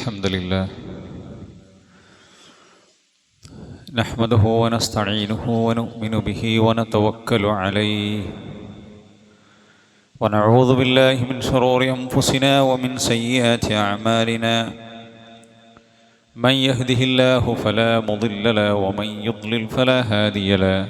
الحمد لله نحمده ونستعينه ونؤمن به ونتوكل عليه ونعوذ بالله من شرور أنفسنا ومن سيئات أعمالنا من يهده الله فلا مضل له ومن يضلل فلا هادي له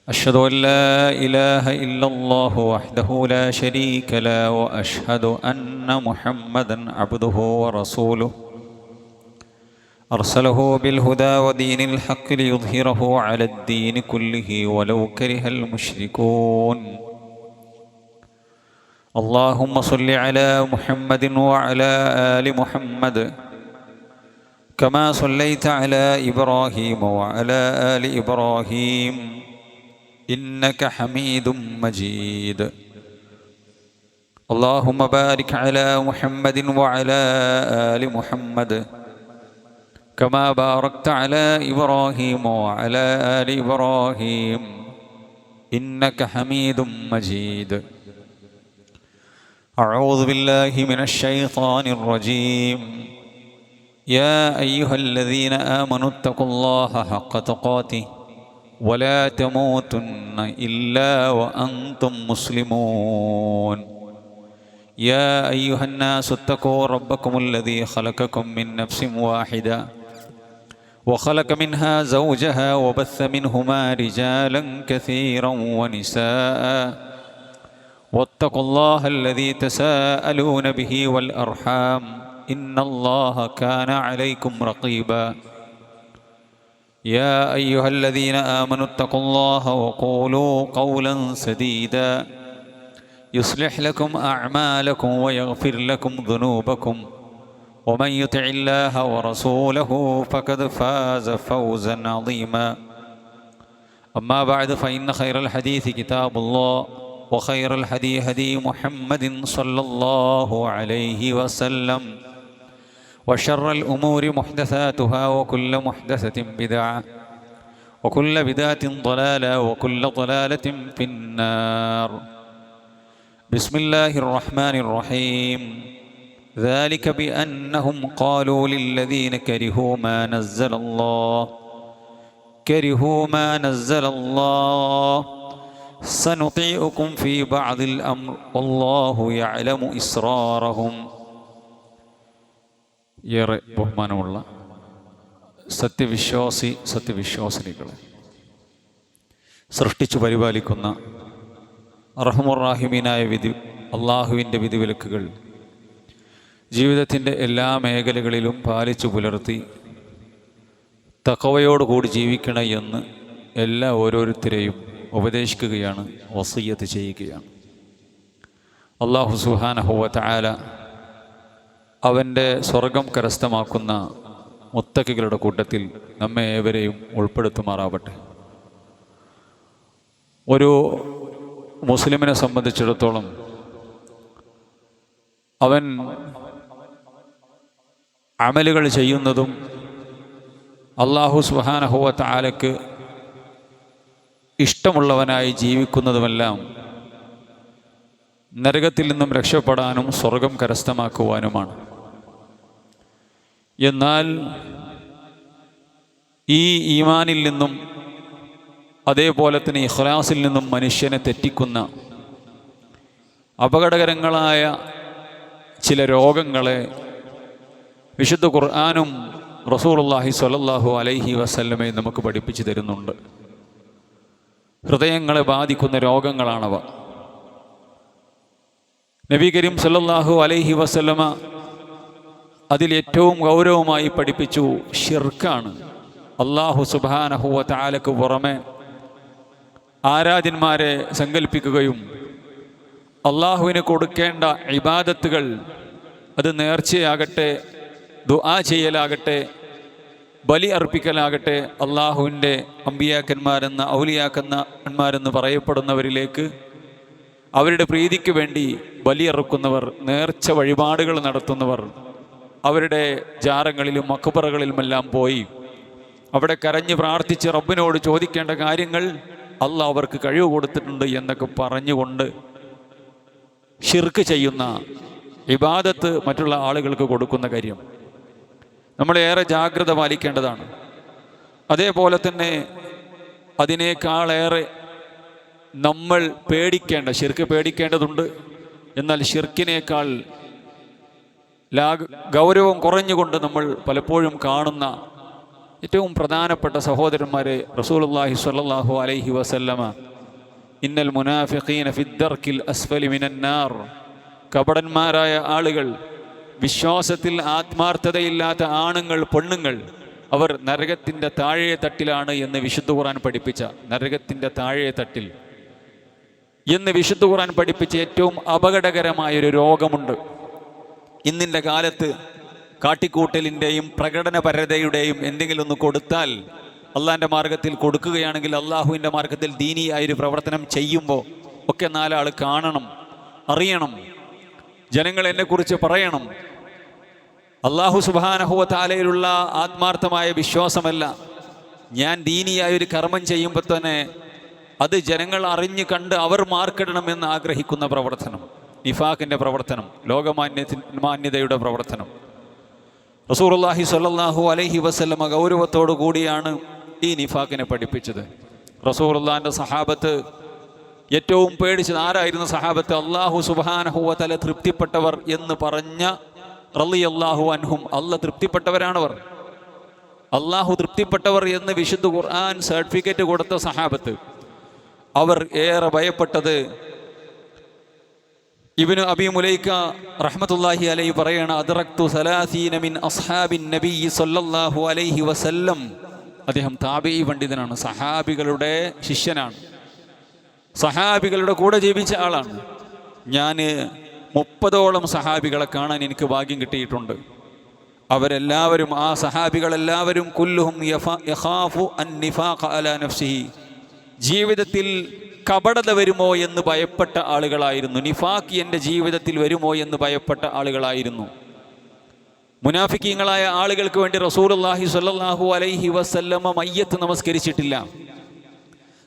أشهد أن لا إله إلا الله وحده لا شريك له وأشهد أن محمدا عبده ورسوله أرسله بالهدى ودين الحق ليظهره على الدين كله ولو كره المشركون اللهم صل على محمد وعلى آل محمد كما صليت على إبراهيم وعلى آل إبراهيم إنك حميد مجيد اللهم بارك على محمد وعلى آل محمد كما باركت على إبراهيم وعلى آل إبراهيم إنك حميد مجيد أعوذ بالله من الشيطان الرجيم يا أيها الذين آمنوا اتقوا الله حق تقاته ولا تموتن إلا وأنتم مسلمون يا أيها الناس اتقوا ربكم الذي خلقكم من نفس واحدة وخلق منها زوجها وبث منهما رجالا كثيرا ونساء واتقوا الله الذي تساءلون به والأرحام إن الله كان عليكم رقيبا يا أيها الذين آمنوا اتقوا الله وقولوا قولا سديدا يصلح لكم أعمالكم ويغفر لكم ذنوبكم ومن يطع الله ورسوله فقد فاز فوزا عظيما أما بعد فإن خير الحديث كتاب الله وخير الهدي هدي محمد صلى الله عليه وسلم وشر الأمور محدثاتها وكل محدثة بدعة وكل بدعة ضلالة وكل ضلالة في النار بسم الله الرحمن الرحيم ذلك بأنهم قالوا للذين كرهوا ما نزل الله سنطيعكم في بعض الأمر والله يعلم إسرارهم ഏറെ ബഹുമാനമുള്ള സത്യവിശ്വാസിനികളെ, സൃഷ്ടിച്ചു പരിപാലിക്കുന്ന റഹ്മുർ-റാഹിമീനായ അള്ളാഹുവിൻ്റെ വിധിവിലക്കുകൾ ജീവിതത്തിൻ്റെ എല്ലാ മേഖലകളിലും പാലിച്ചു പുലർത്തി തഖ്വയോടുകൂടി ജീവിക്കണം എന്ന് എല്ലാ ഓരോരുത്തരെയും ഉപദേശിക്കുകയാണ്, വസിയ്യത്ത് ചെയ്യുകയാണ്. അല്ലാഹു സുബ്ഹാനഹു വ തആല അവൻ്റെ സ്വർഗം കരസ്ഥമാക്കുന്ന മുത്തഖികളുടെ കൂട്ടത്തിൽ നമ്മെ ഏവരെയും ഉൾപ്പെടുത്തുമാറാവട്ടെ. ഒരു മുസ്ലിമിനെ സംബന്ധിച്ചിടത്തോളം അവൻ അമലുകൾ ചെയ്യുന്നതും അല്ലാഹു സുബ്ഹാനഹു വ തആലക്ക് ഇഷ്ടമുള്ളവനായി ജീവിക്കുന്നതുമെല്ലാം നരകത്തിൽ നിന്നും രക്ഷപ്പെടാനും സ്വർഗം കരസ്ഥമാക്കുവാനുമാണ്. എന്നാൽ ഈ ഈമാനിൽ നിന്നും അതേപോലെ തന്നെ ഇഖ്ലാസിൽ നിന്നും മനുഷ്യനെ തെറ്റിക്കുന്ന അപകടകരങ്ങളായ ചില രോഗങ്ങളെ വിശുദ്ധ ഖുർആനും റസൂലുള്ളാഹി സ്വല്ലല്ലാഹു അലൈഹി വസല്ലമയും നമുക്ക് പഠിപ്പിച്ചു തരുന്നുണ്ട്. ഹൃദയങ്ങളെ ബാധിക്കുന്ന രോഗങ്ങളാണവ. നബി കരീം സല്ലല്ലാഹു അലൈഹി വസല്ലമ അതിലേറ്റവും ഗൗരവമായി പഠിപ്പിച്ചു ഷിർക്കാണ്. അല്ലാഹു സുബ്ഹാനഹു വ തആലക്ക് പുറമെ ആരാധ്യന്മാരെ സങ്കല്പിക്കുകയും അള്ളാഹുവിന് കൊടുക്കേണ്ട ഇബാദത്തുകൾ, അത് നേർച്ചയാകട്ടെ, ദുആ ചെയ്യലാകട്ടെ, ബലി അർപ്പിക്കലാകട്ടെ, അള്ളാഹുവിൻ്റെ അമ്പിയാക്കന്മാരെന്ന ഔലിയാക്കന്മാരെന്ന് പറയപ്പെടുന്നവരിലേക്ക് അവരുടെ പ്രീതിക്ക് വേണ്ടി ബലിയറുക്കുന്നവർ, നേർച്ച വഴിപാടുകൾ നടത്തുന്നവർ, അവരുടെ ജാറങ്ങളിലും മഖ്ബറകളിലുമെല്ലാം പോയി അവിടെ കരഞ്ഞ് പ്രാർത്ഥിച്ച് റബ്ബിനോട് ചോദിക്കേണ്ട കാര്യങ്ങൾ അള്ളാഹ് അവർക്ക് കഴിവ് കൊടുത്തിട്ടുണ്ട് എന്നൊക്കെ പറഞ്ഞുകൊണ്ട് ഷിർക്ക് ചെയ്യുന്ന ഇബാദത്ത് മറ്റുള്ള ആളുകൾക്ക് കൊടുക്കുന്ന കാര്യം നമ്മളേറെ ജാഗ്രത പാലിക്കേണ്ടതാണ്. അതേപോലെ തന്നെ അതിനേക്കാളേറെ നമ്മൾ ശിർക്ക് പേടിക്കേണ്ടതുണ്ട്. എന്നാൽ ശിർക്കിനേക്കാൾ ഗൗരവം കുറഞ്ഞുകൊണ്ട് നമ്മൾ പലപ്പോഴും കാണുന്ന ഏറ്റവും പ്രധാനപ്പെട്ട സഹോദരന്മാരെ, റസൂലുള്ളാഹി സ്വല്ലല്ലാഹു അലൈഹി വസല്ലമ ഇന്നൽ മുനാഫിഖീന ഫിദ്ദർക്കിൽ അസ്ഫലി മിനന്നാർ, കപടന്മാരായ ആളുകൾ, വിശ്വാസത്തിൽ ആത്മാർത്ഥതയില്ലാത്ത ആണുങ്ങൾ പെണ്ണുങ്ങൾ, അവർ നരകത്തിൻ്റെ താഴെ തട്ടിലാണ് എന്ന് വിശുദ്ധ ഖുർആൻ പഠിപ്പിച്ച, നരകത്തിൻ്റെ താഴെ തട്ടിൽ എന്ന് വിശുദ്ധ ഖുർആൻ പഠിപ്പിച്ച ഏറ്റവും അപകടകരമായൊരു രോഗമുണ്ട്. ഇന്നിൻ്റെ കാലത്ത് കാട്ടിക്കൂട്ടലിൻ്റെയും പ്രകടനപരതയുടെയും എന്തെങ്കിലും ഒന്ന് കൊടുത്താൽ, അള്ളാഹിൻ്റെ മാർഗത്തിൽ കൊടുക്കുകയാണെങ്കിൽ, അള്ളാഹുവിൻ്റെ മാർഗത്തിൽ ദീനിയായൊരു പ്രവർത്തനം ചെയ്യുമ്പോൾ ഒക്കെ നാലാൾ കാണണം, അറിയണം, ജനങ്ങൾ എന്നെക്കുറിച്ച് പറയണം. അള്ളാഹു സുബ്ഹാനഹു വ തആലയിലുള്ള ആത്മാർത്ഥമായ വിശ്വാസമല്ല, ഞാൻ ദീനിയായൊരു കർമ്മം ചെയ്യുമ്പോൾ തന്നെ അത് ജനങ്ങൾ അറിഞ്ഞു കണ്ട് അവർ മാർക്കിടണമെന്ന് ആഗ്രഹിക്കുന്ന പ്രവർത്തനം, നിഫാഖിൻ്റെ പ്രവർത്തനം, ലോകമാന്യതയുടെ പ്രവർത്തനം. റസൂലുള്ളാഹി സ്വല്ലല്ലാഹു അലൈഹി വസല്ലമ ഗൗരവത്തോടു കൂടിയാണ് ഈ നിഫാഖിനെ പഠിപ്പിച്ചത്. റസൂലുള്ളാഹിൻ്റെ സഹാബത്ത് ഏറ്റവും പേടിച്ചത് ആരായിരുന്നു? സഹാബത്ത് അല്ലാഹു സുബ്ഹാനഹു വ തആല തൃപ്തിപ്പെട്ടവർ എന്ന് പറഞ്ഞ റളിയല്ലാഹു അൻഹും, അല്ലാഹു തൃപ്തിപ്പെട്ടവരാണവർ. അല്ലാഹു തൃപ്തിപ്പെട്ടവർ എന്ന് വിശുദ്ധ ഖുർആൻ സർട്ടിഫിക്കറ്റ് കൊടുത്ത സഹാബത്ത്, അവർ ഏറെ ഭയപ്പെട്ടത് ഇബ്നു അബി മുലൈക റഹ്മത്തുള്ളാഹി അലൈഹി പറയണ അദ്റക്തു 30 മിൻ അസ്ഹാബിൻ നബി സല്ലല്ലാഹു അലൈഹി വസല്ലം. അദ്ദേഹം താബഈ പണ്ഡിതനാണ്, സഹാബികളുടെ ശിഷ്യനാണ്, സഹാബികളുടെ കൂടെ ജീവിച്ച ആളാണ്. ഞാൻ 30ഓളം സഹാബികളെ കാണാൻ എനിക്ക് ഭാഗ്യം കിട്ടിയിട്ടുണ്ട്. അവരെല്ലാവരും, ആ സഹാബികളെല്ലാവരും കുല്ലുഹും യഖാഫു അൻ നിഫാഖ അലാ നഫ്സിഹി, ജീവിതത്തിൽ കപടത വരുമോ എന്ന് ഭയപ്പെട്ട ആളുകളായിരുന്നു. നിഫാഖ് എൻ്റെ ജീവിതത്തിൽ വരുമോ എന്ന് ഭയപ്പെട്ട ആളുകളായിരുന്നു. മുനാഫിക്കീങ്ങളായ ആളുകൾക്ക് വേണ്ടി റസൂലുള്ളാഹി സ്വല്ലല്ലാഹു അലൈഹി വസല്ലമ മയ്യത്ത് നമസ്കരിച്ചിട്ടില്ല.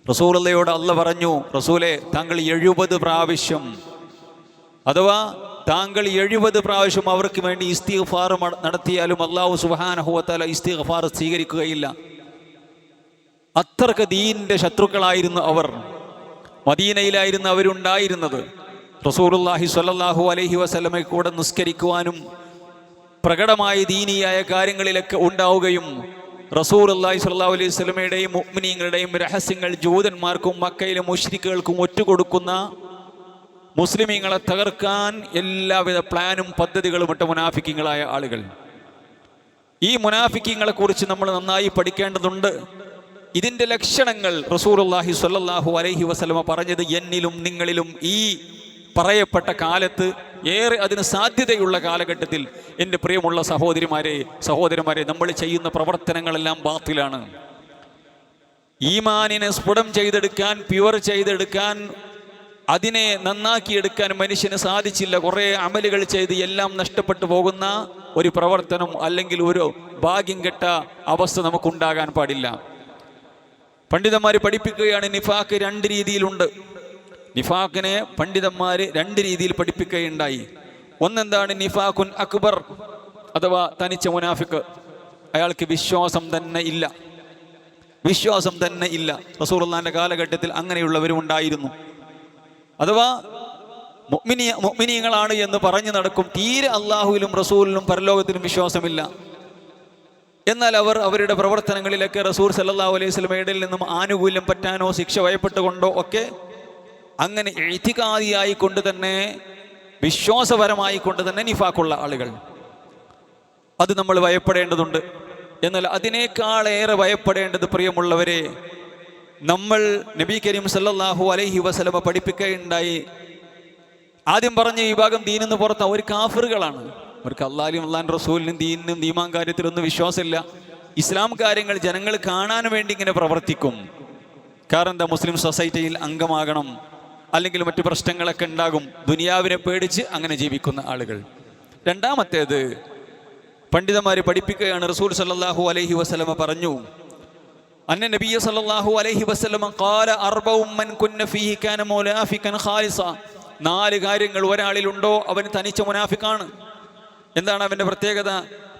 റസൂലുള്ളയോട് അല്ലാഹ് പറഞ്ഞു, റസൂലെ താങ്കൾ 70 പ്രാവശ്യം, അഥവാ താങ്കൾ 70 പ്രാവശ്യം അവർക്ക് വേണ്ടി ഇസ്തിഗ്ഫാർ നടത്തിയാലും അല്ലാഹു സുബ്ഹാനഹു വ തആല ഇസ്തിഗ്ഫാർ സ്വീകരിക്കുകയില്ല. അത്രക്ക് ദീനിൻ്റെ ശത്രുക്കളായിരുന്നു അവർ. മദീനയിലായിരുന്നു അവരുണ്ടായിരുന്നത്. റസൂലുള്ളാഹി സ്വല്ലല്ലാഹു അലൈഹി വസല്ലമയെ കൂടെ നിസ്കരിക്കുവാനും പ്രകടമായ ദീനിയായ കാര്യങ്ങളിലൊക്കെ ഉണ്ടാവുകയും റസൂലുള്ളാഹി സ്വല്ലല്ലാഹു അലൈഹി വസല്ലമയുടെയും മുഅ്മിനീങ്ങളുടെയും രഹസ്യങ്ങൾ ജൂതന്മാർക്കും മക്കയിലെ മുശ്രിക്കുകൾക്കും ഒറ്റുകൊടുക്കുന്ന, മുസ്ലിമീങ്ങളെ തകർക്കാൻ എല്ലാവിധ പ്ലാനും പദ്ധതികളും ഇട്ട മുനാഫിക്കീങ്ങളായ ആളുകൾ. ഈ മുനാഫിക്കീങ്ങളെ കുറിച്ച് നമ്മൾ നന്നായി പഠിക്കേണ്ടതുണ്ട്. ഇതിൻ്റെ ലക്ഷണങ്ങൾ റസൂലുള്ളാഹി സ്വല്ലല്ലാഹു അലൈഹി വസല്ലമ പറഞ്ഞത് എന്നിലും നിങ്ങളിലും ഈ പറയപ്പെട്ട കാലത്ത്, ഏറെ അതിന് സാധ്യതയുള്ള കാലഘട്ടത്തിൽ എൻ്റെ പ്രിയമുള്ള സഹോദരന്മാരെ, നമ്മൾ ചെയ്യുന്ന പ്രവർത്തനങ്ങളെല്ലാം ബാത്തിലാണ്. ഈമാനിനെ സ്ഫുടം ചെയ്തെടുക്കാൻ, പ്യുവർ ചെയ്തെടുക്കാൻ, അതിനെ നന്നാക്കിയെടുക്കാൻ മനുഷ്യന് സാധിച്ചില്ല. കുറേ അമലുകൾ ചെയ്ത് എല്ലാം നഷ്ടപ്പെട്ടു പോകുന്ന ഒരു പ്രവർത്തനം അല്ലെങ്കിൽ ഒരു ഭാഗ്യം കെട്ട അവസ്ഥ നമുക്കുണ്ടാകാൻ പാടില്ല. പണ്ഡിതന്മാർ പഠിപ്പിക്കുകയാണ്, നിഫാഖ് 2 രീതിയിലുണ്ട്. നിഫാഖിനെ പണ്ഡിതന്മാർ 2 രീതിയിൽ പഠിപ്പിക്കുകയുണ്ടായി. ഒന്നെന്താണ്? നിഫാഖുൻ അക്ബർ, അഥവാ തനിച്ച മുനാഫിക്ക്, അയാൾക്ക് വിശ്വാസം തന്നെ ഇല്ല. റസൂലുള്ളാഹിന്റെ കാലഘട്ടത്തിൽ അങ്ങനെയുള്ളവരും ഉണ്ടായിരുന്നു. അഥവാ മുഅ്മിനീങ്ങളാണ് എന്ന് പറഞ്ഞു നടക്കും, തീരെ അള്ളാഹുവിലും റസൂലിലും പരലോകത്തിലും വിശ്വാസമില്ല. എന്നാൽ അവർ അവരുടെ പ്രവർത്തനങ്ങളിലൊക്കെ റസൂൽ സല്ലല്ലാഹു അലൈഹി വസല്ലമയുടെ നിന്നും ആനുകൂല്യം പറ്റാനോ ശിക്ഷ ഭയപ്പെട്ടുകൊണ്ടോ ഒക്കെ അങ്ങനെ ഇഅ്തിഖാദിയായി കൊണ്ട് തന്നെ, വിശ്വാസപരമായി കൊണ്ട് തന്നെ നിഫാഖുള്ള ആളുകൾ, അത് നമ്മൾ ഭയപ്പെടേണ്ടതുണ്ട്. എന്നാൽ അതിനേക്കാളേറെ ഭയപ്പെടേണ്ടത്, പ്രിയമുള്ളവരെ, നമ്മൾ നബി കരീം സല്ലല്ലാഹു അലൈഹി വസല്ലമ പഠിപ്പിക്കുകയുണ്ടായി. ആദ്യം പറഞ്ഞ ഈ ഭാഗം ദീനിന്ന് പുറത്ത് അവർ കാഫിറുകളാണ്. അവർക്ക് അല്ലാഹുവിനും അല്ലാഹുവിൻ്റെ റസൂലിനും ദീനിനും ഈമാൻ കാര്യത്തിലൊന്നും വിശ്വാസമില്ല. ഇസ്ലാം കാര്യങ്ങൾ ജനങ്ങൾ കാണാൻ വേണ്ടി ഇങ്ങനെ പ്രവർത്തിക്കും. കാരണം എന്താ? മുസ്ലിം സൊസൈറ്റിയിൽ അംഗമാകണം, അല്ലെങ്കിൽ മറ്റു പ്രശ്നങ്ങളൊക്കെ ഉണ്ടാകും. ദുനിയാവിനെ പേടിച്ച് അങ്ങനെ ജീവിക്കുന്ന ആളുകൾ. രണ്ടാമത്തേത്, പണ്ഡിതന്മാർ പഠിപ്പിക്കുകയാണ്, റസൂൽ സല്ലല്ലാഹു അലൈഹി വസല്ലമ പറഞ്ഞു, അന്ന നബിയ സല്ലല്ലാഹു അലൈഹി വസല്ലമ ഖാല അർബഉ മൻ കുന്ന ഫീഹി കാന മുനാഫിഖൻ ഖാലിസ. 4 കാര്യങ്ങൾ ഒരാളിലുണ്ടോ അവൻ തനിച്ച മുനാഫിക്കാണ്. എന്താണ് അവന്റെ പ്രത്യേകത?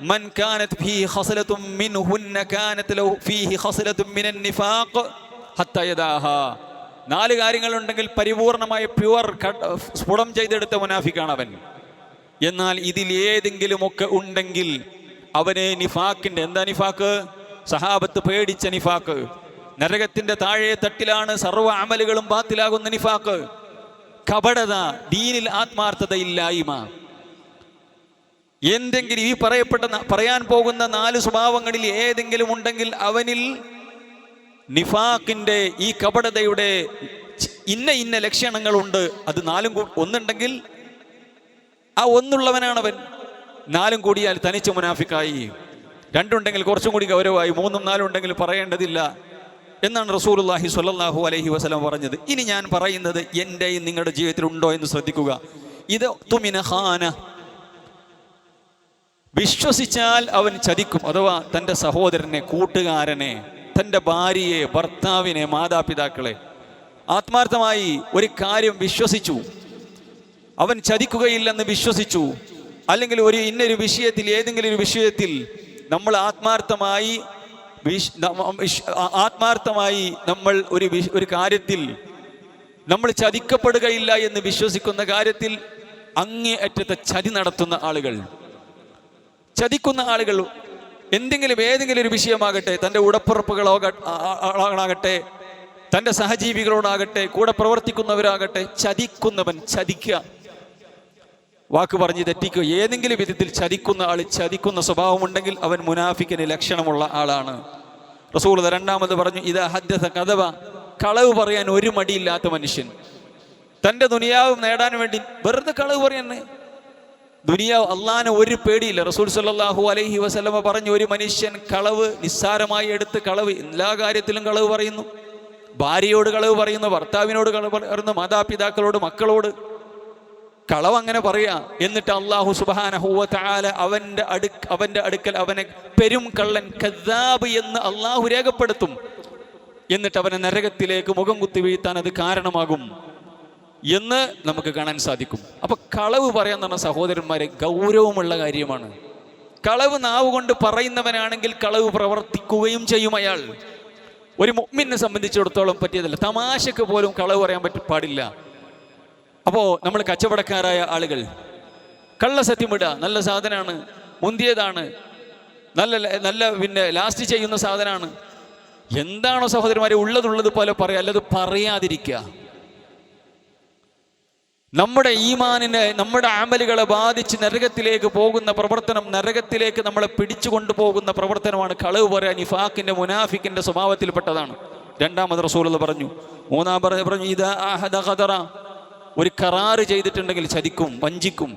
മൻ കാനത് ഫീഹി ഖസ്ലത്തും മിൻഹുന്ന കാനത് ലഹു ഫീഹി ഖസ്ലത്തും മിനൻ നിഫാഖ് ഹത്താ യദാഹാ. 4 കാര്യങ്ങളുണ്ടെങ്കിൽ പരിപൂർണമായ പ്യുവർ സ്ഫുടം ചെയ്തെടുത്ത മുനാഫിക്കാണ് അവൻ. എന്നാൽ ഇതിൽ ഏതെങ്കിലുമൊക്കെ ഉണ്ടെങ്കിൽ അവന് നിഫാക്കിന്റെ, എന്താ നിഫാക്ക്? സഹാബത്ത് പേടിച്ച നിഫാക്ക്. നരകത്തിന്റെ താഴെ തട്ടിലാണ് സർവ്വ അമലുകളും ബാത്തിലാകുന്ന നിഫാക്ക്. കപടത, ദീനിൽ ആത്മാർത്ഥതയില്ലായ്മ. എന്തെങ്കിലും ഈ പറയാൻ പോകുന്ന 4 സ്വഭാവങ്ങളിൽ ഏതെങ്കിലും ഉണ്ടെങ്കിൽ അവനിൽ നിഫാക്കിന്റെ, ഈ കപടതയുടെ ഇന്ന ലക്ഷണങ്ങളുണ്ട്. അത് 4 ഒന്നുണ്ടെങ്കിൽ ആ ഒന്നുള്ളവനാണവൻ. 4 കൂടിയാൽ തനിച്ച മുനാഫിക്കായി. 2 ഉണ്ടെങ്കിൽ കുറച്ചും കൂടി ഗൗരവമായി. 3ഉം 4ഉം ഉണ്ടെങ്കിൽ പറയേണ്ടതില്ല എന്നാണ് റസൂലുള്ളാഹി സ്വല്ലല്ലാഹു അലൈഹി വസല്ലം പറഞ്ഞത്. ഇനി ഞാൻ പറയുന്നത് എൻ്റെയും നിങ്ങളുടെ ജീവിതത്തിൽ ഉണ്ടോ എന്ന് ശ്രദ്ധിക്കുക. ഇത് തുമിന ഖാന, വിശ്വസിച്ചാൽ അവൻ ചതിക്കും. അഥവാ തൻ്റെ സഹോദരനെ, കൂട്ടുകാരനെ, തൻ്റെ ഭാര്യയെ, ഭർത്താവിനെ, മാതാപിതാക്കളെ ആത്മാർത്ഥമായി ഒരു കാര്യം വിശ്വസിച്ചു, അവൻ ചതിക്കുകയില്ലെന്ന് വിശ്വസിച്ചു. അല്ലെങ്കിൽ ഇന്നൊരു വിഷയത്തിൽ, ഏതെങ്കിലും ഒരു വിഷയത്തിൽ നമ്മൾ ആത്മാർത്ഥമായി നമ്മൾ ഒരു കാര്യത്തിൽ നമ്മൾ ചതിക്കപ്പെടുകയില്ല എന്ന് വിശ്വസിക്കുന്ന കാര്യത്തിൽ അങ്ങേയറ്റത്തെ ചതി നടത്തുന്ന ആളുകൾ, ചതിക്കുന്ന ആളുകൾ, ഏതെങ്കിലും ഒരു വിഷയമാകട്ടെ, തൻ്റെ ഉടപ്പുറപ്പുകളാകട്ടെ, തൻ്റെ സഹജീവികളോടാകട്ടെ, കൂടെ പ്രവർത്തിക്കുന്നവരാകട്ടെ, ചതിക്കുന്നവൻ, ചതിക്കുക, വാക്ക് പറഞ്ഞ് തെറ്റിക്കുക, ഏതെങ്കിലും വിധത്തിൽ ചതിക്കുന്ന ആൾ, ചതിക്കുന്ന സ്വഭാവമുണ്ടെങ്കിൽ അവൻ മുനാഫിക്കിന് ലക്ഷണമുള്ള ആളാണ്. റസൂൽ 2ാമത് പറഞ്ഞു, ഇദാ ഹദ്ദസ കദബ, കളവ് പറയാൻ ഒരു മടിയില്ലാത്ത മനുഷ്യൻ. തൻ്റെ ദുനിയാവ് നേടാൻ വേണ്ടി വെറുതെ കളവ് പറയാൻ, ദുനിയാവ്, അള്ളാഹനെ ഒരു പേടിയില്ല. റസൂൽ സല്ലല്ലാഹു അലൈഹി വസല്ലമ പറഞ്ഞു, ഒരു മനുഷ്യൻ കളവ് നിസ്സാരമായി എടുത്ത് കളവ്, എല്ലാ കാര്യത്തിലും കളവ് പറയുന്നു. ഭാര്യയോട് കളവ് പറയുന്നു, ഭർത്താവിനോട് കളവ് പറയുന്നു, മാതാപിതാക്കളോട്, മക്കളോട് കളവ് അങ്ങനെ പറയാ. എന്നിട്ട് അല്ലാഹു സുബ്ഹാനഹു വ തആല അവന്റെ അടുക്കൽ അവനെ പെരും കള്ളൻ, കദ്ദാബ് എന്ന് അള്ളാഹു രേഖപ്പെടുത്തും. എന്നിട്ട് അവനെ നരകത്തിലേക്ക് മുഖം കുത്തി വീഴ്ത്താൻ അത് കാരണമാകും എന്ന് നമുക്ക് കാണാൻ സാധിക്കും. അപ്പൊ കളവ് പറയാൻ പറഞ്ഞ സഹോദരന്മാരെ ഗൗരവമുള്ള കാര്യമാണ്. കളവ് നാവ് കൊണ്ട് പറയുന്നവനാണെങ്കിൽ കളവ് പ്രവർത്തിക്കുകയും ചെയ്യും അയാൾ. ഒരു മുഅ്മിനെ സംബന്ധിച്ചിടത്തോളം പറ്റിയതല്ല. തമാശക്ക് പോലും കളവ് പറയാൻ പാടില്ല. അപ്പോൾ നമ്മൾ കച്ചവടക്കാരായ ആളുകൾ കള്ളസത്യം ഇടുക, നല്ല സാധനമാണ്, മുന്തിയതാണ്, നല്ല പിന്നെ ലാസ്റ്റ് ചെയ്യുന്ന സാധനമാണ്, എന്താണോ സഹോദരന്മാരെ ഉള്ളതുള്ളത് പോലെ പറയാം, അല്ലത് പറയാതിരിക്കുക. നമ്മുടെ ഈമാനിനെ, നമ്മുടെ അമലുകളെ ബാധിച്ച് നരകത്തിലേക്ക് പോകുന്ന പ്രവർത്തനം, നരകത്തിലേക്ക് നമ്മളെ പിടിച്ചു കൊണ്ടുപോകുന്ന പ്രവർത്തനമാണ് കളവ് പറയാൻ. നിഫാഖിന്റെ, മുനാഫിക്കിന്റെ സ്വഭാവത്തിൽപ്പെട്ടതാണ്. 2ാമത് റസൂലുള്ളാഹി പറഞ്ഞു. 3ാമത് പറഞ്ഞു, ഇദാ അഹദ ഖദറ, ഒരു കരാറ് ചെയ്തിട്ടുണ്ടെങ്കിൽ ചതിക്കും, വഞ്ചിക്കും.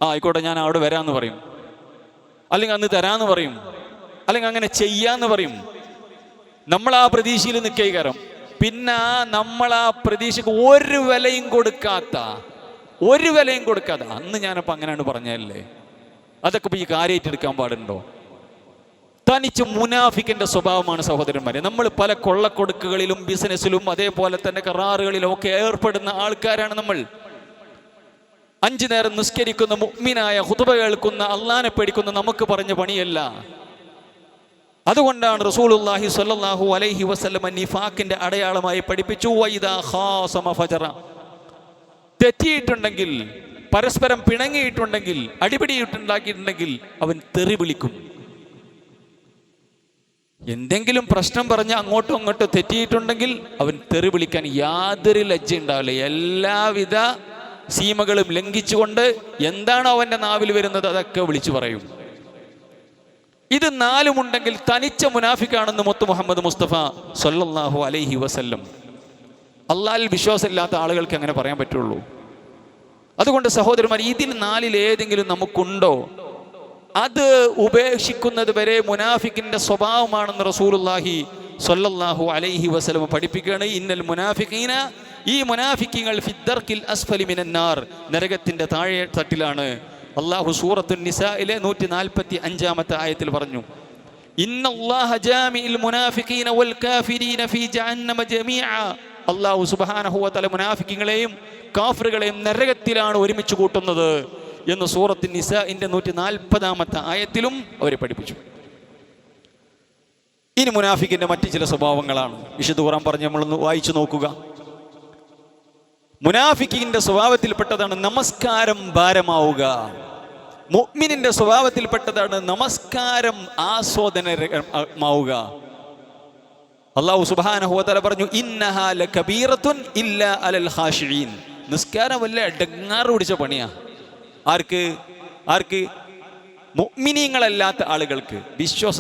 ആയിക്കോട്ടെ, ഞാൻ അവിടെ വരാമെന്ന് പറയും, അല്ലെങ്കിൽ അന്ന് തരാമെന്ന് പറയും, അല്ലെങ്കിൽ അങ്ങനെ ചെയ്യാന്ന് പറയും. നമ്മൾ ആ പ്രതീക്ഷയിൽ നിൽക്കുകയും പിന്നെ നമ്മൾ ആ പ്രതീക്ഷയ്ക്ക് ഒരു വിലയും കൊടുക്കാത്ത, അന്ന് ഞാനപ്പോൾ അങ്ങനെയാണ് പറഞ്ഞല്ലേ, അതൊക്കെ ഇപ്പോൾ ഈ കാര്യമായിട്ടെടുക്കാൻ പാടുണ്ടോ? തനിച്ച് മുനാഫിക്കിന്റെ സ്വഭാവമാണ് സഹോദരന്മാരെ. നമ്മൾ പല കൊള്ളക്കൊടുക്കുകളിലും ബിസിനസ്സിലും അതേപോലെ തന്നെ കരാറുകളിലും ഒക്കെ ഏർപ്പെടുന്ന ആൾക്കാരാണ് നമ്മൾ. 5 നേരം നിസ്കരിക്കുന്ന മുഅ്മിനായ, ഖുതുബ കേൾക്കുന്ന, അള്ളാനെ പേടിക്കുന്ന നമുക്ക് പറഞ്ഞ പണിയല്ല. അതുകൊണ്ടാണ് റസൂലുള്ളാഹി സ്വല്ലല്ലാഹു അലൈഹി വസല്ലം നിഫാഖിന്റെ അടയാളമായി പഠിപ്പിച്ചു, വഇദാ ഖാസമ ഫജറ, തെറ്റിയിട്ടുണ്ടെങ്കിൽ, പരസ്പരം പിണങ്ങിയിട്ടുണ്ടെങ്കിൽ, അടിപിടിയിട്ടുണ്ടാക്കിയിട്ടുണ്ടെങ്കിൽ അവൻ തെറി വിളിക്കും. എന്തെങ്കിലും പ്രശ്നം പറഞ്ഞ് അങ്ങോട്ടും ഇങ്ങോട്ടും തെറ്റിയിട്ടുണ്ടെങ്കിൽ അവൻ തെറി വിളിക്കാൻ യാതൊരു ലജ്ജ ഉണ്ടാവില്ല. എല്ലാവിധ സീമകളും ലംഘിച്ചുകൊണ്ട് എന്താണോ അവൻ്റെ നാവിൽ വരുന്നത് അതൊക്കെ വിളിച്ചു പറയും. ഇത് 4 ഉണ്ടെങ്കിൽ തനിച്ച മുനാഫിക്കാണെന്ന് മുത്ത് മുഹമ്മദ് മുസ്തഫ സ്വല്ലല്ലാഹു അലൈഹി വസല്ലം. അള്ളാഹിൽ വിശ്വാസമില്ലാത്ത ആളുകൾക്ക് അങ്ങനെ പറയാൻ പറ്റുള്ളൂ. അതുകൊണ്ട് സഹോദരന്മാർ, ഇതിൽ 4 ഏതെങ്കിലും നമുക്കുണ്ടോ, അത് ഉപേക്ഷിക്കുന്നത് വരെ മുനാഫിക്കിന്റെ സ്വഭാവമാണെന്ന് റസൂലുള്ളാഹി സ്വല്ലല്ലാഹു അലൈഹി വസല്ലം പഠിപ്പിക്കുകയാണ്. ഇന്നൽ മുനാഫിഖീന, ഈ മുനാഫിക്കീങ്ങൾ ഫിദ്ദർക്കിൽ അസ്ഫലി മിനന്നാർ, നരകത്തിന്റെ താഴെ തട്ടിലാണ്. അല്ലാഹു സൂറത്തുൻ നിസായിലെ 145-ാമത്തെ ആയത്തിൽ പറഞ്ഞു, ഇന്നല്ലാഹ ജാമിഉൽ മുനാഫിഖീന വൽ കാഫിരീന ഫീ ജഹന്നമ ജമീഅ. അല്ലാഹു സുബ്ഹാനഹു വ തആല മുനാഫിക്കുകളെയും കാഫിറുകളെയും നരകത്തിലാണ് ഒരുമിച്ച് കൂട്ടുന്നത് എന്ന് സൂറത്തുൻ നിസാഇന്റെ 140-ാമത്തെ ആയത്തിലും അവരെ പഠിപ്പിച്ചു. ഇനി മുനാഫിക്കിന്റെ മറ്റു ചില സ്വഭാവങ്ങളാണ് വിശുദ്ധ ഖുർആൻ പറഞ്ഞ് നമ്മളൊന്ന് വായിച്ചു നോക്കുക. മുനാഫിക്കിന്റെ സ്വഭാവത്തിൽപ്പെട്ടതാണ് നമസ്കാരം ഭാരമാവുക. മുഅ്മിനിന്റെ സ്വഭാവത്തിൽപ്പെട്ടതാണ് നമസ്കാരം ആസ്വാദനമാവുക. അല്ലാഹു സുബ്ഹാനഹു വ തആല പറഞ്ഞു, ഇന്നഹാ ലകബീറത്തുൻ ഇല്ലാ അലൽ ഖാശിഈൻ. നിസ്കാരം വല്ല ഇടങ്ങാറ് പിടിച്ച പണിയാ. ആർക്ക്? മുഅ്മിനീങ്ങളല്ലാത്ത ആളുകൾക്ക്.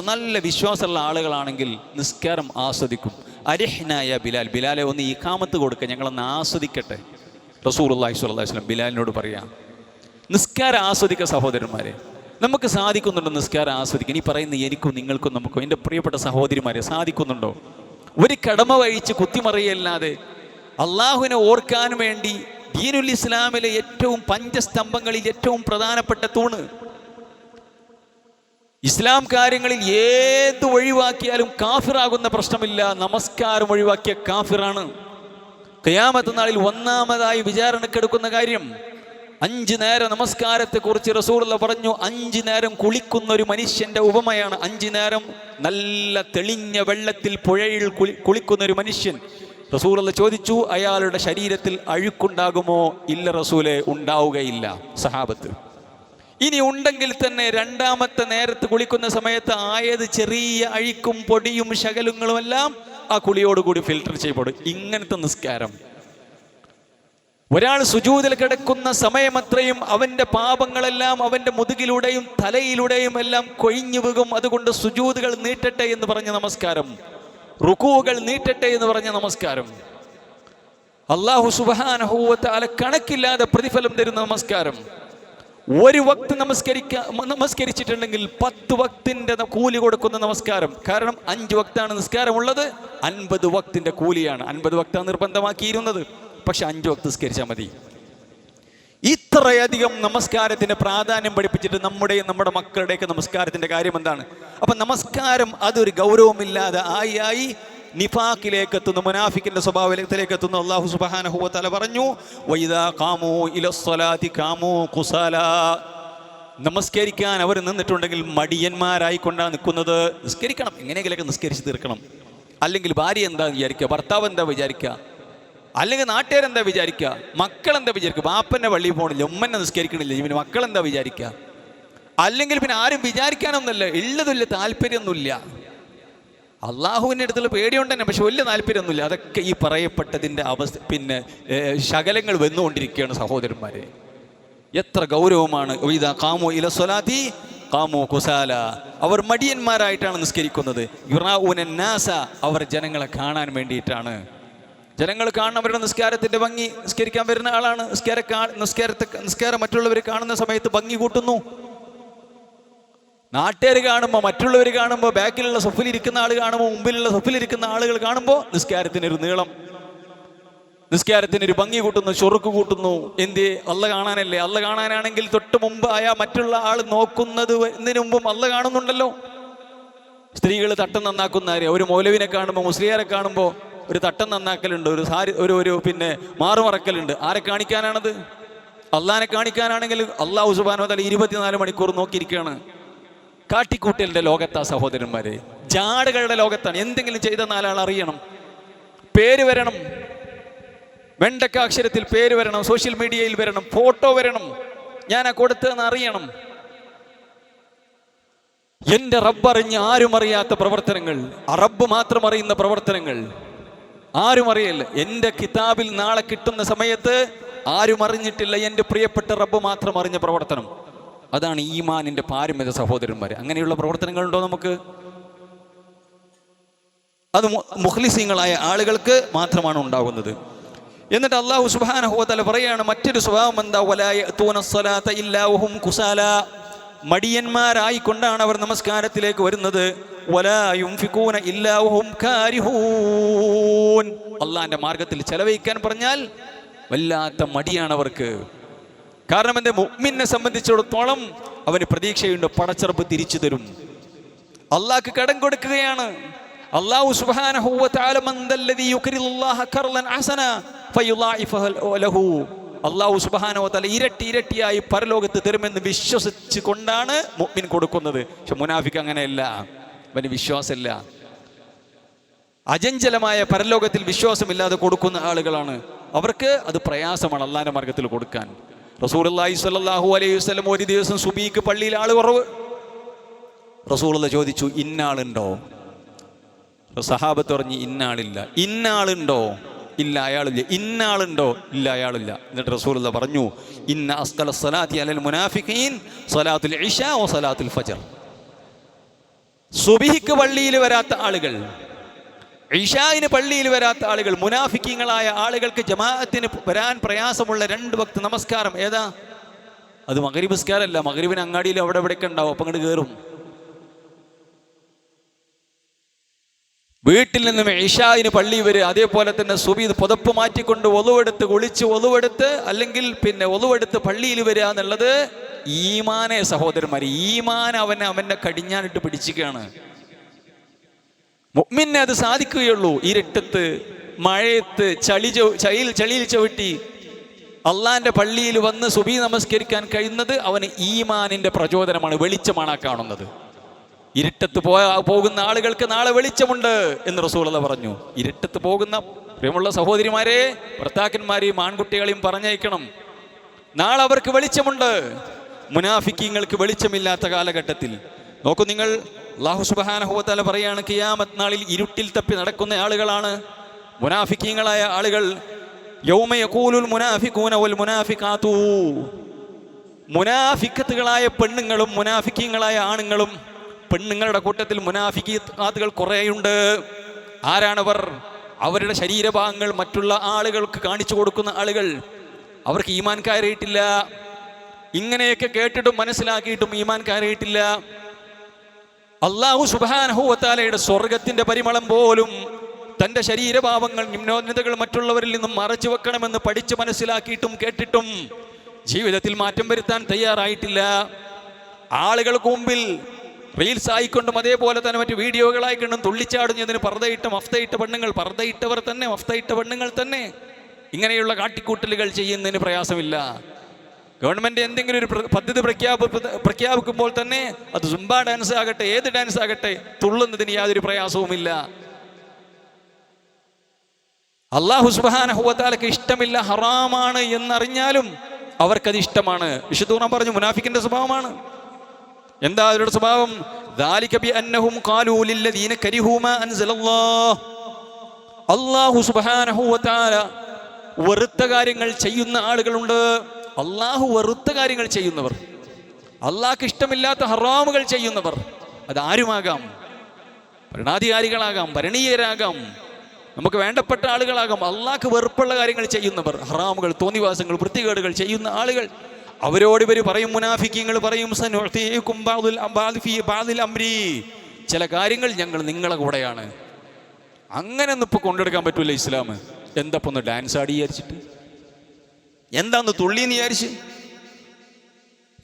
നല്ല വിശ്വാസമുള്ള ആളുകളാണെങ്കിൽ നിസ്കാരം ആസ്വദിക്കും. അരിഹ്നായ ബിലാൽ, ബിലാലെ ഒന്ന് ഇഖാമത്ത് കൊടുക്കുക, ഞങ്ങളൊന്ന് ആസ്വദിക്കട്ടെ. റസൂലുള്ളാഹി സ്വല്ലല്ലാഹു അലൈഹി വസല്ലം ബിലാലിനോട് പറയാം, നിസ്കാരം ആസ്വദിക്കുക സഹോദരന്മാരെ. നമുക്ക് സാധിക്കുന്നുണ്ടോ നിസ്കാരം ആസ്വദിക്കാൻ? ഈ പറയുന്ന എനിക്കും നിങ്ങൾക്കും നമുക്കും എൻ്റെ പ്രിയപ്പെട്ട സഹോദരിമാരെ സാധിക്കുന്നുണ്ടോ? ഒരു കടമ വഹിച്ച് കുത്തിമറിയല്ലാതെ അള്ളാഹുവിനെ ഓർക്കാൻ വേണ്ടി ദീനുൽ ഇസ്ലാമിലെ ഏറ്റവും പഞ്ചസ്തംഭങ്ങളിൽ ഏറ്റവും പ്രധാനപ്പെട്ട തൂണ്, ഇസ്ലാം കാര്യങ്ങളിൽ ഏത് ഒഴിവാക്കിയാലും കാഫിറാകുന്ന പ്രശ്നമില്ല. നമസ്കാരം ഒഴിവാക്കിയ കാഫിറാണ്. ഖിയാമത്ത് നാളിൽ ഒന്നാമതായി വിചാരണക്കെടുക്കുന്ന കാര്യം 5 നേരം നമസ്കാരത്തെക്കുറിച്ച് റസൂലുള്ളാഹി പറഞ്ഞു. 5 നേരം കുളിക്കുന്ന ഒരു മനുഷ്യന്റെ ഉപമയാണ്. 5 നേരം നല്ല തെളിഞ്ഞ വെള്ളത്തിൽ പുഴയിൽ കുളിക്കുന്ന ഒരു മനുഷ്യൻ. റസൂലുള്ളാഹി ചോദിച്ചു, അയാളുടെ ശരീരത്തിൽ അഴുക്കുണ്ടാകുമോ? ഇല്ല റസൂലേ, ഉണ്ടാവുകയില്ല. സഹാബത്ത്, ഇനി ഉണ്ടെങ്കിൽ തന്നെ രണ്ടാമത്തെ നേരത്ത് കുളിക്കുന്ന സമയത്ത് ആയത് ചെറിയ അഴുക്കും പൊടിയും ശകലങ്ങളും എല്ലാം ആ കുളിയോടുകൂടി ഫിൽട്ടർ ചെയ്യപ്പെടും. ഇങ്ങനത്തെ നിസ്കാരം. ഒരാൾ സുജൂദിൽ കിടക്കുന്ന സമയമത്രയും അവന്റെ പാപങ്ങളെല്ലാം അവന്റെ മുതുകിലൂടെയും തലയിലൂടെയും എല്ലാം കൊഴിഞ്ഞു പോകും. അതുകൊണ്ട് സുജൂദുകൾ നീട്ടട്ടെ എന്ന് പറഞ്ഞ നമസ്കാരം, റുകൂകൾ നീട്ടട്ടെ എന്ന് പറഞ്ഞ നമസ്കാരം, അല്ലാഹു സുബ്ഹാനഹു വ തആല കണക്കില്ലാതെ പ്രതിഫലം തരുന്ന നമസ്കാരം. ഒരു വക്ത് നമസ്കരിച്ചിട്ടുണ്ടെങ്കിൽ 10 വക്തിന്റെ കൂലി കൊടുക്കുന്ന നമസ്കാരം. കാരണം 5 വക്താണ് നിസ്കാരമുള്ളത്, 50 വക്തിന്റെ കൂലിയാണ്. 50 വക്താണ് നിർബന്ധമാക്കിയിരുന്നത്, പക്ഷെ 5 വക്ത് നിസ്കരിച്ചാൽ മതി. ഇത്രയധികം നമസ്കാരത്തിന് പ്രാധാന്യം പഠിപ്പിച്ചിട്ട് നമ്മുടെ മക്കളുടെയൊക്കെ നമസ്കാരത്തിന്റെ കാര്യം എന്താണ്? അപ്പൊ നമസ്കാരം അതൊരു ഗൗരവമില്ലാതെ ആയി നിഫാഖിലേക്ക് എത്തുന്നു, മുനാഫിക്കിന്റെ സ്വഭാവത്തിലേക്ക് എത്തുന്നു. അല്ലാഹു സുബ്ഹാനഹു വ തആല പറഞ്ഞു, വഇദാ ഖാമൂ ഇലസ്സലാത്തി ഖാമൂ ഖുസാലാ. നമസ്കരിക്കാൻ അവർ നിന്നിട്ടുണ്ടെങ്കിൽ മടിയന്മാരായിക്കൊണ്ടാണ് നിൽക്കുന്നത്. നിസ്കരിക്കണം, എങ്ങനെയെങ്കിലൊക്കെ നിസ്കരിച്ച് തീർക്കണം. അല്ലെങ്കിൽ ഭാര്യ എന്താ വിചാരിക്കുക, ഭർത്താവ് എന്താ വിചാരിക്കുക, അല്ലെങ്കിൽ നാട്ടുകാരെന്താ വിചാരിക്കുക, മക്കളെന്താ വിചാരിക്കുക? ബാപ്പൻ്റെ പള്ളിയിൽ പോകണില്ല, ഉമ്മനെ നിസ്കരിക്കണില്ല, ഇവന് മക്കളെന്താ വിചാരിക്കുക? അല്ലെങ്കിൽ പിന്നെ ആരും വിചാരിക്കാനൊന്നുമില്ല, ഉള്ളതില്ല, താല്പര്യമൊന്നുമില്ല. അള്ളാഹുവിൻ്റെ അടുത്തുള്ള പേടിയുണ്ട് തന്നെ, പക്ഷെ വലിയ താല്പര്യമൊന്നുമില്ല. അതൊക്കെ ഈ പറയപ്പെട്ടതിൻ്റെ പിന്നെ ശകലങ്ങൾ വന്നുകൊണ്ടിരിക്കുകയാണ് സഹോദരന്മാരെ. എത്ര ഗൗരവമാണ്. ഇദാ ഖാമൂ ഇല സ്വലാത്തി ഖാമൂ ഖുസാല. അവർ മടിയന്മാരായിട്ടാണ് നിസ്കരിക്കുന്നത്. യുറാഊന നാസ, അവർ ജനങ്ങളെ കാണാൻ വേണ്ടിയിട്ടാണ്. ജനങ്ങൾ കാണുന്ന അവരുടെ നിസ്കാരത്തിന്റെ ഭംഗി. നിസ്കരിക്കാൻ വരുന്ന ആളാണ്, നിസ്കാരം മറ്റുള്ളവർ കാണുന്ന സമയത്ത് ഭംഗി കൂട്ടുന്നു. നാട്ടുകാർ കാണുമ്പോൾ, മറ്റുള്ളവർ കാണുമ്പോൾ, ബാക്കിലുള്ള സൊഫിലിരിക്കുന്ന ആൾ കാണുമ്പോൾ, മുമ്പിലുള്ള സൊഫിലിരിക്കുന്ന ആളുകൾ കാണുമ്പോൾ നിസ്കാരത്തിനൊരു നീളം, നിസ്കാരത്തിനൊരു ഭംഗി കൂട്ടുന്നു, ചൊറുക്ക് കൂട്ടുന്നു. എന്ത്? അള്ള കാണാനല്ലേ? അള്ള കാണാനാണെങ്കിൽ തൊട്ട് മുമ്പ് മറ്റുള്ള ആൾ നോക്കുന്നതിന് മുമ്പും അള്ള കാണുന്നുണ്ടല്ലോ. സ്ത്രീകൾ തട്ടം നന്നാക്കുന്നവരെ, ഒരു മൗലവിനെ കാണുമ്പോൾ, മുസ്ലിയാരെ കാണുമ്പോൾ ഒരു തട്ടം നന്നാക്കലുണ്ട്, ഒരു പിന്നെ മാറുമറക്കലുണ്ട്. ആരെ കാണിക്കാനാണത്? അള്ളാഹിനെ കാണിക്കാനാണെങ്കിൽ അല്ലാഹു സുബ്ഹാനഹു വ തആല 24 മണിക്കൂർ നോക്കിയിരിക്കുകയാണ്. കാട്ടിക്കൂട്ടലിന്റെ ലോകത്താ സഹോദരന്മാരെ, ജാടകളുടെ ലോകത്താണ്. എന്തെങ്കിലും ചെയ്ത 4 ആൾ അറിയണം, പേര് വരണം, വെണ്ടക്ക അക്ഷരത്തിൽ പേര് വരണം, സോഷ്യൽ മീഡിയയിൽ വരണം, ഫോട്ടോ വരണം, ഞാൻ ആ കൊടുത്തതെന്ന് അറിയണം. എന്റെ റബ്ബറിഞ്ഞ് ആരും അറിയാത്ത പ്രവർത്തനങ്ങൾ, റബ്ബ് മാത്രം അറിയുന്ന പ്രവർത്തനങ്ങൾ, ആരും അറിയില്ല. എൻ്റെ കിതാബിൽ നാളെ കിട്ടുന്ന സമയത്ത് ആരും അറിഞ്ഞിട്ടില്ല, എൻ്റെ പ്രിയപ്പെട്ട റബ്ബ് മാത്രം അറിഞ്ഞ പ്രവർത്തനം. അതാണ് ഈമാനിന്റെ പാരമ്യത സഹോദരന്മാരെ. അങ്ങനെയുള്ള പ്രവർത്തനങ്ങളുണ്ടോ നമുക്ക്? അത് മുഖ്ലിസീങ്ങളായ ആളുകൾക്ക് മാത്രമാണ് ഉണ്ടാകുന്നത്. എന്നിട്ട് അല്ലാഹു സുബ്ഹാനഹു വ തആല പറയാണ്, മറ്റൊരു സ്വഭാവം എന്താ? വലാ യഅതൂന സ്വലാത ഇല്ലാ വഹും കുസാലാ. മടിയന്മാരായിക്കൊണ്ടാണ് അവർ നമസ്കാരത്തിലേക്ക് വരുന്നത്. വലാ യുൻഫിഖൂന ഇല്ലാ വഹും കാരിഹൂൻ. അല്ലാഹുവിന്റെ മാർഗത്തിൽ ചെലവഴിക്കാൻ പറഞ്ഞാൽ വല്ലാത്ത മടിയാണ് അവർക്ക്. കാരണം എൻ്റെ മുഅ്മിനെ സംബന്ധിച്ചിടത്തോളം അവന് പ്രതീക്ഷയുണ്ട്, പടച്ചറബ് തിരിച്ചു തരും. അള്ളാഹ്ക്ക് കടം കൊടുക്കുകയാണ്, അല്ലാഹു സുബ്ഹാനഹു വ തആല മൻ ദല്ലദി യുക്രിലുല്ലാഹ ഖർളൻ ഹസന ഫയുളാഇഫഹു ലഹു. അല്ലാഹു സുബ്ഹാനഹു വ തആല ഇരട്ടിയായി പരലോകത്ത് തരുമെന്ന് വിശ്വസിച്ച് കൊണ്ടാണ് മുഅ്മിൻ കൊടുക്കുന്നത്. പക്ഷെ മുനാഫിക്ക് അങ്ങനെയല്ല, അവന് വിശ്വാസമില്ല. അചഞ്ചലമായ പരലോകത്തിൽ വിശ്വാസമില്ലാതെ കൊടുക്കുന്ന ആളുകളാണ്. അവർക്ക് അത് പ്രയാസമാണ് അള്ളാഹിന്റെ മാർഗത്തിൽ കൊടുക്കാൻ. റസൂലുള്ളാഹി സ്വല്ലല്ലാഹു അലൈഹി വസല്ലം ഒരു ദിവസം സുബീക്ക് പള്ളിയിൽ ആള് കുറവ്. റസൂലുള്ള ചോദിച്ചു, ഇന്നാളുണ്ടോ? സഹാബത്ത് പറഞ്ഞു, ഇന്നാളില്ല. ഇന്നാളുണ്ടോ? ഇല്ല, അയാളില്ല. ഇന്നാളുണ്ടോ? ഇല്ല, അയാളില്ല. എന്നിട്ട് റസൂലുള്ള പറഞ്ഞു, ഇന്ന അസ്കല സ്വലാത്തി അലൽ മുനാഫിഖീൻ സ്വലാത്തുൽ ഇശാ വ സ്വലാത്തുൽ ഫജ്ർ. സുബഹിക്ക് പള്ളിയിൽ വരാത്ത ആളുകൾ, ഇശാഇന് പള്ളിയിൽ വരാത്ത ആളുകൾ, മുനാഫിക്കീങ്ങളായ ആളുകൾക്ക് ജമാഅത്തിന് വരാൻ പ്രയാസമുള്ള 2 വക്ത് നമസ്കാരം ഏതാ? അത് മഗ്രിബ് നിസ്കാരമല്ല. മഗ്രിബിന് അങ്ങാടിയിൽ അവിടെ ഇവിടെയൊക്കെ ഉണ്ടാവും, അപ്പം അങ്ങോട്ട് കയറും. വീട്ടിൽ നിന്നും ഇശാഇന് പള്ളി വരിക, അതേപോലെ തന്നെ സുബഹി പുതപ്പ് മാറ്റിക്കൊണ്ട് ഒളുവെടുത്ത് കുളിച്ച് ഒളുവെടുത്ത് അല്ലെങ്കിൽ പിന്നെ ഒളുവെടുത്ത് പള്ളിയിൽ വരിക എന്നുള്ളത് ഈമാനെ സഹോദരന്മാരെ, ഈമാൻ അവനെ കടിഞ്ഞാനിട്ട് പിടിച്ചിരിക്കുകയാണ്. മുഅ്മിനെ അത് സാധിക്കുകയുള്ളൂ. ഇരുട്ടത്ത് മഴയത്ത് ചളിയിൽ ചവിട്ടി അള്ളാന്റെ പള്ളിയിൽ വന്ന് സുബഹി നമസ്കരിക്കാൻ കഴിയുന്നത് അവന് ഈമാനിന്റെ പ്രചോദനമാണ്, വെളിച്ചമാണ് കാണുന്നത്. ഇരുട്ടത്ത് പോകുന്ന ആളുകൾക്ക് നാളെ വെളിച്ചമുണ്ട് എന്ന് റസൂലുള്ളാഹി പറഞ്ഞു. ഇരുട്ടത്ത് പോകുന്ന പ്രിയമുള്ള സഹോദരിമാരെ, ഭർത്താക്കന്മാരെയും ആൺകുട്ടികളെയും പറഞ്ഞയക്കണം. നാളെ അവർക്ക് വെളിച്ചമുണ്ട്. മുനാഫിക്കീങ്ങൾക്ക് വെളിച്ചമില്ലാത്ത കാലഘട്ടത്തിൽ നോക്കൂ നിങ്ങൾ, അല്ലാഹു സുബ്ഹാനഹു വ തആല പറയാണ്, ഖിയാമത്ത് നാളിൽ ഇരുട്ടിൽ തപ്പി നടക്കുന്ന ആളുകളാണ് മുനാഫിക്കീങ്ങളായ ആളുകൾ. യൗമ യഖൂലുൽ മുനാഫിഖൂന വൽ മുനാഫിഖാതു. മുനാഫിക്കത്തുകളായ പെണ്ണുങ്ങളും മുനാഫിക്കീങ്ങളായ ആണുങ്ങളും, പെണ്ണുങ്ങളുടെ കൂട്ടത്തിൽ മുനാഫിഖാത്തുകൾ കുറേയുണ്ട്. ആരാണവർ? അവരുടെ ശരീരഭാഗങ്ങൾ മറ്റുള്ള ആളുകൾക്ക് കാണിച്ചു കൊടുക്കുന്ന ആളുകൾ. അവർക്ക് ഈമാൻ കയറിയിട്ടില്ല. ഇങ്ങനെയൊക്കെ കേട്ടിട്ടും മനസ്സിലാക്കിയിട്ടും ഈമാൻ കയറിയിട്ടില്ല. അല്ലാഹു സുബ്ഹാനഹു വ തആലയുടെ സ്വർഗത്തിന്റെ പരിമളം പോലും തൻ്റെ ശരീരഭാവങ്ങൾ നിമ്നോന്നതകൾ മറ്റുള്ളവരിൽ നിന്നും മറച്ചു വെക്കണമെന്ന് പഠിച്ച് മനസ്സിലാക്കിയിട്ടും കേട്ടിട്ടും ജീവിതത്തിൽ മാറ്റം വരുത്താൻ തയ്യാറായിട്ടില്ല. ആളുകൾക്ക് മുമ്പിൽ റീൽസ് ആയിക്കൊണ്ടും അതേപോലെ തന്നെ മറ്റു വീഡിയോകളായിക്കൊണ്ടും തുള്ളിച്ചാടുന്നതിന് മഫ്തയിട്ട പെണ്ണുങ്ങൾ, പർദ്ദയിട്ടവർ തന്നെ, മഫ്തയിട്ട പെണ്ണുങ്ങൾ തന്നെ ഇങ്ങനെയുള്ള കാട്ടിക്കൂട്ടലുകൾ ചെയ്യുന്നതിന് പ്രയാസമില്ല. ഗവൺമെന്റ് എന്തെങ്കിലും ഒരു പദ്ധതി പ്രഖ്യാപിക്കുമ്പോൾ തന്നെ അത് സുംബ ഡാൻസ് ആകട്ടെ, ഏത് ഡാൻസ് ആകട്ടെ, തുള്ളുന്നതിന് യാതൊരു പ്രയാസവുമില്ല. അല്ലാഹു സുബ്ഹാനഹു വ തആലക്ക് ഇഷ്ടമില്ല, ഹറാമാണ് എന്നറിഞ്ഞാലും അവർക്കത് ഇഷ്ടമാണ്. വിശുദ്ധ ഖുർആൻ പറഞ്ഞു മുനാഫിക്കിന്റെ സ്വഭാവമാണ്. എന്താ അവരുടെ സ്വഭാവം? ദാലിക ബിഅന്നഹും ഖാലൂ ലില്ലദീന കരിഹൂ മാ അൻസലല്ലാഹ്. അല്ലാഹു സുബ്ഹാനഹു വ തആല വെറുത്ത കാര്യങ്ങൾ ചെയ്യുന്ന ആളുകളുണ്ട്. അല്ലാഹു വെറുത്ത കാര്യങ്ങൾ ചെയ്യുന്നവർ, അല്ലാഹ്ക്ക് ഇഷ്ടമില്ലാത്ത ഹറാമുകൾ ചെയ്യുന്നവർ, അതാരുമാകാം. ഭരണാധികാരികളാകാം, ഭരണീയരാകാം, നമുക്ക് വേണ്ടപ്പെട്ട ആളുകളാകാം. അല്ലാഹ്ക്ക് വെറുപ്പുള്ള കാര്യങ്ങൾ ചെയ്യുന്നവർ, ഹറാമുകൾ, തോന്നിവാസങ്ങൾ, വൃത്തികേടുകൾ ചെയ്യുന്ന ആളുകൾ, അവരോട് ഇവർ പറയും, മുനാഫിക്കീങ്ങൾ പറയും, സനുഅ്തീകും ബഅദിൽ അംരി, ചില കാര്യങ്ങൾ ഞങ്ങൾ നിങ്ങളെ കൂടെയാണ്. അങ്ങനെയൊന്നും ഇപ്പോൾ കൊണ്ടെടുക്കാൻ പറ്റൂല ഇസ്ലാം. എന്താ ഇപ്പൊ ഒന്ന് ഡാൻസ് ആടി വിചാരിച്ചിട്ട്, എന്താന്ന് തുള്ളിന്ന് വിചാരിച്ച്,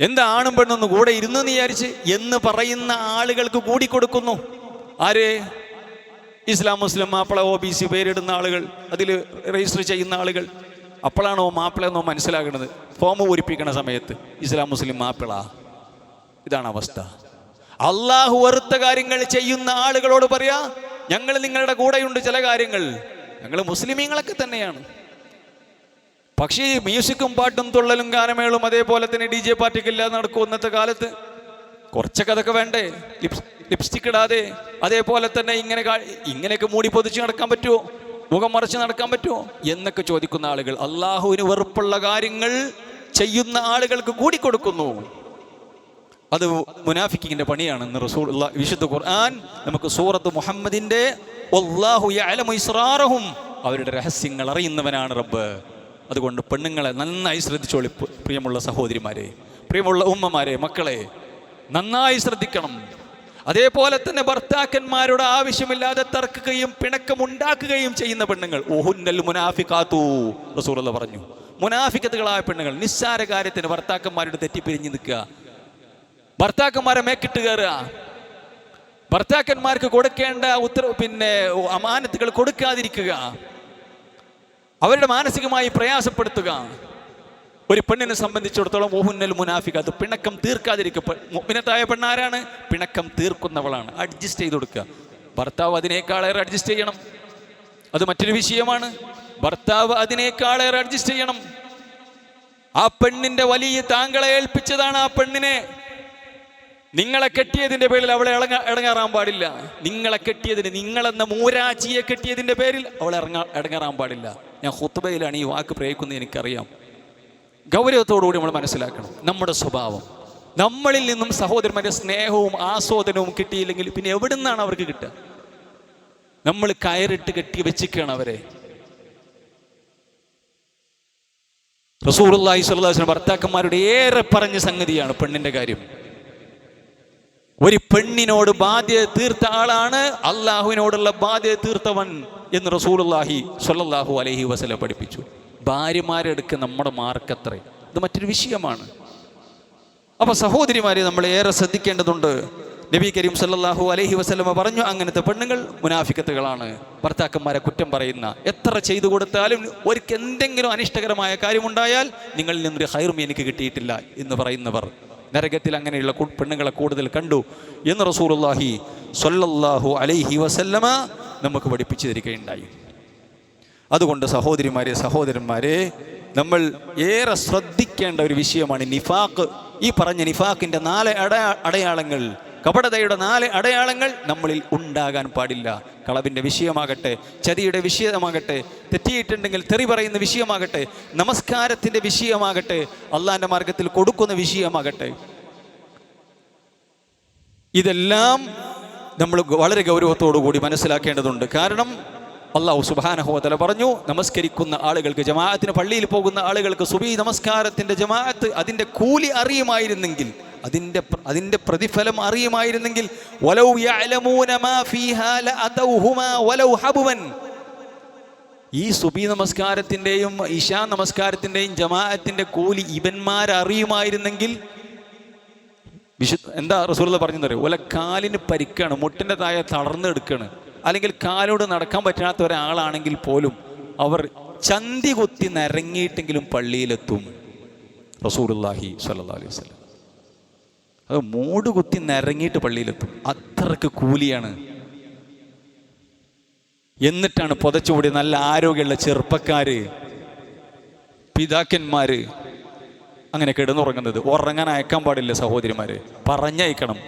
എന്താ ആണും പെണ്ണൊന്ന് കൂടെ ഇരുന്നു വിചാരിച്ച് എന്ന് പറയുന്ന ആളുകൾക്ക് കൂടിക്കൊടുക്കുന്നു. ആര്? ഇസ്ലാം മുസ്ലിം മാപ്പിള OBC പേരിടുന്ന ആളുകൾ, അതിൽ രജിസ്റ്റർ ചെയ്യുന്ന ആളുകൾ. അപ്പോഴാണോ മാപ്പിളയെന്നോ മനസ്സിലാക്കുന്നത്? ഫോം പൂരിപ്പിക്കുന്ന സമയത്ത് ഇസ്ലാം മുസ്ലിം മാപ്പിള. ഇതാണ് അവസ്ഥ. അല്ലാഹു വെറുത്ത കാര്യങ്ങൾ ചെയ്യുന്ന ആളുകളോട് പറയാ, ഞങ്ങൾ നിങ്ങളുടെ കൂടെയുണ്ട്, ചില കാര്യങ്ങൾ ഞങ്ങൾ മുസ്ലിമീങ്ങളൊക്കെ തന്നെയാണ്. പക്ഷേ മ്യൂസിക്കും പാട്ടും തുള്ളലും ഗാനമേളും അതേപോലെ തന്നെ DJ പാർട്ടിക്ക് ഇല്ലാതെ നടക്കും ഇന്നത്തെ കാലത്ത്. കുറച്ചൊക്കെ അതൊക്കെ വേണ്ടേ? ലിപ്സ്റ്റിക് ഇടാതെ അതേപോലെ തന്നെ ഇങ്ങനെയൊക്കെ മൂടി പൊതിച്ച് നടക്കാൻ പറ്റുമോ? മുഖം മറച്ച് നടക്കാൻ പറ്റുമോ എന്നൊക്കെ ചോദിക്കുന്ന ആളുകൾ, അള്ളാഹുവിന് വെറുപ്പുള്ള കാര്യങ്ങൾ ചെയ്യുന്ന ആളുകൾക്ക് കൂടിക്കൊടുക്കുന്നു. അത് മുനാഫിക്കിന്റെ പണിയാണെന്ന് റസൂലുള്ളാഹി വിശുദ്ധ ഖുർആൻ നമുക്ക് സൂറത്ത് മുഹമ്മദിന്റെ വല്ലാഹു യഅലമു ഇസ്റാറഹും, അവരുടെ രഹസ്യങ്ങൾ അറിയുന്നവനാണ് റബ്ബ്. അതുകൊണ്ട് പെണ്ണുങ്ങളെ നന്നായി ശ്രദ്ധിച്ചോളി. പ്രിയമുള്ള സഹോദരിമാരെ, പ്രിയമുള്ള ഉമ്മമാരെ, മക്കളെ നന്നായി ശ്രദ്ധിക്കണം. അതേപോലെ തന്നെ ഭർത്താക്കന്മാരുടെ ആവശ്യമില്ലാതെ തർക്കുകയും പിണക്കമുണ്ടാക്കുകയും ചെയ്യുന്ന പെണ്ണുങ്ങൾ, ഓഹുന്നൽ മുനാഫിഖാത്തു, റസൂലുള്ളാഹി പറഞ്ഞു. മുനാഫിക്കത്തുകളായ പെണ്ണുങ്ങൾ നിസ്സാര കാര്യത്തിന് ഭർത്താക്കന്മാരുടെ തെറ്റിപ്പിരിഞ്ഞ് നിൽക്കുക, ഭർത്താക്കന്മാരെ മേക്കിട്ട് കയറുക, ഭർത്താക്കന്മാർക്ക് കൊടുക്കേണ്ട അമാനത്തുകൾ കൊടുക്കാതിരിക്കുക, അവരുടെ മാനസികമായി പ്രയാസപ്പെടുത്തുക. ഒരു പെണ്ണിനെ സംബന്ധിച്ചിടത്തോളം ഓഹുന്നൽ മുനാഫിക, അത് പിണക്കം തീർക്കാതിരിക്കുക. മുഅ്മിനത്തായ പെണ്ണാരാണ്? പിണക്കം തീർക്കുന്നവളാണ്. അഡ്ജസ്റ്റ് ചെയ്ത് കൊടുക്കുക. ഭർത്താവ് അതിനേക്കാളേറെ അഡ്ജസ്റ്റ് ചെയ്യണം, അത് മറ്റൊരു വിഷയമാണ്. ഭർത്താവ് അതിനേക്കാളേറെ അഡ്ജസ്റ്റ് ചെയ്യണം. ആ പെണ്ണിന്റെ വലിയ താങ്കളെ ഏൽപ്പിച്ചതാണ്. ആ പെണ്ണിനെ നിങ്ങളെ കെട്ടിയതിന്റെ പേരിൽ അവളെ ഇടങ്ങാറാൻ പാടില്ല. നിങ്ങളെ കെട്ടിയതിന്, നിങ്ങളെന്ന മൂരാച്ചിയെ കെട്ടിയതിന്റെ പേരിൽ അവളെ ഇടങ്ങാറാൻ പാടില്ല. ഞാൻ ഖുത്ബയിലാണ് ഈ വാക്ക് പ്രയോഗിക്കുന്നത്, എനിക്കറിയാം. ഗൗരവത്തോടുകൂടി നമ്മൾ മനസ്സിലാക്കണം നമ്മുടെ സ്വഭാവം. നമ്മളിൽ നിന്നും സഹോദരന്മാരുടെ സ്നേഹവും ആസ്വാദനവും കിട്ടിയില്ലെങ്കിൽ പിന്നെ എവിടെ നിന്നാണ് അവർക്ക് കിട്ടുക? നമ്മൾ കയറിട്ട് കെട്ടി വെച്ചിരിക്കുകയാണ് അവരെ. റസൂലുള്ളാഹി സ്വല്ലല്ലാഹു അലൈഹി വസല്ലം ഭർത്താക്കന്മാരുടെ ഏറെ പറഞ്ഞ സംഗതിയാണ് പെണ്ണിന്റെ കാര്യം. ഒരു പെണ്ണിനോട് ബാധ്യത തീർത്ത ആളാണ് അള്ളാഹുവിനോടുള്ള ബാധ്യത തീർത്തവൻ എന്ന് റസൂലുള്ളാഹി സ്വല്ലല്ലാഹു അലൈഹി വസല്ലം പഠിപ്പിച്ചു. ഭാര്യമാരെടുക്ക് നമ്മുടെ മാർക്കത്രേ, ഇത് മറ്റൊരു വിഷയമാണ്. അപ്പൊ സഹോദരിമാരെ നമ്മൾ ഏറെ ശ്രദ്ധിക്കേണ്ടതുണ്ട്. നബി കരീം സല്ലല്ലാഹു അലൈഹി വസല്ലമ പറഞ്ഞു, അങ്ങനത്തെ പെണ്ണുങ്ങൾ മുനാഫിക്കത്തുകളാണ്, ഭർത്താക്കന്മാരെ കുറ്റം പറയുന്ന. എത്ര ചെയ്തു കൊടുത്താലും ഒരിക്കൽ എന്തെങ്കിലും അനിഷ്ടകരമായ കാര്യമുണ്ടായാൽ നിങ്ങളിൽ നിന്നൊരു ഹൈറും എനിക്ക് കിട്ടിയിട്ടില്ല എന്ന് പറയുന്നവർ നരകത്തിൽ അങ്ങനെയുള്ള പെണ്ണുങ്ങളെ കൂടുതൽ കണ്ടു എന്ന് റസൂലുള്ളാഹി സ്വല്ലല്ലാഹു അലൈഹി വസല്ലമ നമുക്ക് പഠിപ്പിച്ചു തരികയുണ്ടായി. അതുകൊണ്ട് സഹോദരിമാരെ, സഹോദരന്മാരെ, നമ്മൾ ഏറെ ശ്രദ്ധിക്കേണ്ട ഒരു വിഷയമാണ് നിഫാഖ്. ഈ പറഞ്ഞ നിഫാഖിൻ്റെ 4 അടയാളങ്ങൾ, കപടതയുടെ 4 അടയാളങ്ങൾ നമ്മളിൽ ഉണ്ടാകാൻ പാടില്ല. കളവിൻ്റെ വിഷയമാകട്ടെ, ചതിയുടെ വിഷയമാകട്ടെ, തെറ്റിയിട്ടുണ്ടെങ്കിൽ തെറി പറയുന്ന വിഷയമാകട്ടെ, നമസ്കാരത്തിൻ്റെ വിഷയമാകട്ടെ, അള്ളാഹിൻ്റെ മാർഗത്തിൽ കൊടുക്കുന്ന വിഷയമാകട്ടെ, ഇതെല്ലാം നമ്മൾ വളരെ ഗൗരവത്തോടു കൂടി മനസ്സിലാക്കേണ്ടതുണ്ട്. കാരണം അല്ലാഹു സുബ്ഹാനഹു വ തആല പറഞ്ഞു, നമസ്കരിക്കുന്ന ആളുകൾക്ക്, ജമാഅത്തിന് പള്ളിയിൽ പോകുന്ന ആളുകൾക്ക് സുബഹി നമസ്കാരത്തിൻ്റെ ജമാഅത്ത് അതിൻ്റെ കൂലി അറിയുമായിരുന്നെങ്കിൽ, അതിൻ്റെ പ്രതിഫലം അറിയുമായിരുന്നെങ്കിൽ, വലൗ യഅലമൂന മാ ഫീഹാ ലഅതൗഹുമാ വലൗ ഹബവൻ, ഈ സുബഹി നമസ്കാരത്തിൻ്റെയും ഇശാ നമസ്കാരത്തിൻ്റെയും ജമാഅത്തിൻ്റെ കൂലി ഇവന്മാരറിയുമായിരുന്നെങ്കിൽ, എന്താ റസൂലുള്ളാഹി പറഞ്ഞെന്നറിയോ? ഒല കാലിന് പരിക്കാണ്, മുട്ടിൻ്റെ താഴെ തളർന്നെടുക്കാണ്, അല്ലെങ്കിൽ കാലോട് നടക്കാൻ പറ്റാത്ത ഒരാളാണെങ്കിൽ പോലും അവർ ചന്തി കുത്തി നിരങ്ങിയിട്ടെങ്കിലും പള്ളിയിലെത്തും. റസൂലുള്ളാഹി സ്വല്ലല്ലാഹു അലൈഹി വസല്ലം അത് മൂട് കുത്തി നിരങ്ങിയിട്ട് പള്ളിയിലെത്തും. അത്രക്ക് കൂലിയാണ്. എന്നിട്ടാണ് പുതച്ചുകൂടി നല്ല ആരോഗ്യമുള്ള ചെറുപ്പക്കാര്, പിതാക്കന്മാര് അങ്ങനെ കിടന്നുറങ്ങുന്നത്. ഉറങ്ങാൻ അയക്കാൻ പാടില്ല സഹോദരിമാരെ, പറഞ്ഞയക്കണം.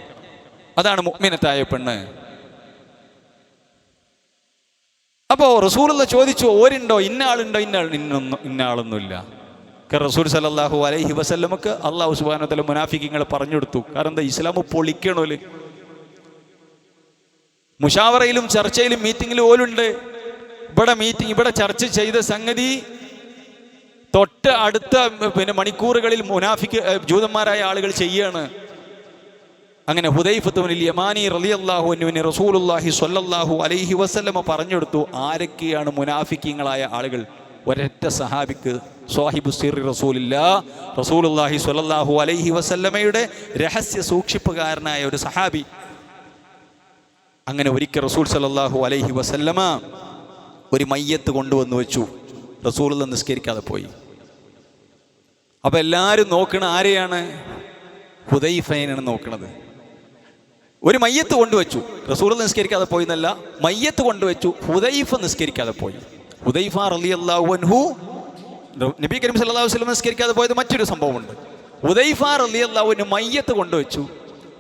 അതാണ് മുഅ്മിനത്തായ പെണ്ണ്. അപ്പോൾ റസൂലുള്ള ചോദിച്ചു, ഓരുണ്ടോ, ഇന്ന ആളുണ്ടോ? ഇന്ന ആളൊന്നുമില്ല. റസൂൽ സല്ലല്ലാഹു അലൈഹി വസല്ലമക്ക് അല്ലാഹു സുബ്ഹാനഹു വ തആല മുനാഫിഖീങ്ങളെ പറഞ്ഞു കൊടുത്തു. കാരണം എന്താ? ഇസ്ലാം പൊളിക്കണോല്. മുഷാവറയിലും ചർച്ചയിലും മീറ്റിങ്ങിലും ഓലുണ്ട്. ഇവിടെ ചർച്ച ചെയ്ത സംഗതി തൊട്ട് അടുത്ത മണിക്കൂറുകളിൽ ജൂതന്മാരായ ആളുകൾ ചെയ്യാണ്. അങ്ങനെ ഹുദൈഫത്ത് ബിനുൽ യമാനി റളിയല്ലാഹു അൻഹുവിനെ റസൂലുള്ളാഹി സ്വല്ലല്ലാഹു അലൈഹി വസല്ലമ പറഞ്ഞെടുത്തു ആരൊക്കെയാണ് മുനാഫിക്കീങ്ങളായ ആളുകൾ. ഒരൊറ്റ സഹാബിക്ക്, സ്വാഹിബു സിർറി റസൂലുള്ളാഹി സ്വല്ലല്ലാഹു അലൈഹി വസല്ലമയുടെ രഹസ്യ സൂക്ഷിപ്പുകാരനായ ഒരു സഹാബി. അങ്ങനെ ഒരിക്കൽ റസൂൽ സ്വല്ലല്ലാഹു അലൈഹി വസല്ലമ ഒരു മയ്യത്ത് കൊണ്ടുവന്നു വെച്ചു. റസൂലുള്ള നിസ്കരിക്കാതെ പോയി. അപ്പൊ എല്ലാവരും നോക്കണ ആരെയാണ്? ഹുദൈഫയാണ് നോക്കണത്. ഒരു മയ്യത്ത് കൊണ്ടുവച്ചു. റസൂലുള്ള നിസ്കരിക്കാതെ പോയി എന്നല്ല, മയ്യത്ത് കൊണ്ടുവച്ചു. ഹുദൈഫ നിസ്കരിക്കാതെ പോയി. ഹുദൈഫ റളിയല്ലാഹു അൻഹു, നബി കരീം സല്ലല്ലാഹു അലൈഹി വസല്ലം നിസ്കരിക്കാതെ പോയത് മറ്റൊരു സംഭവമുണ്ട്. ഹുദൈഫ റളിയല്ലാഹു അൻഹു മയ്യത്ത് കൊണ്ടുവച്ചു.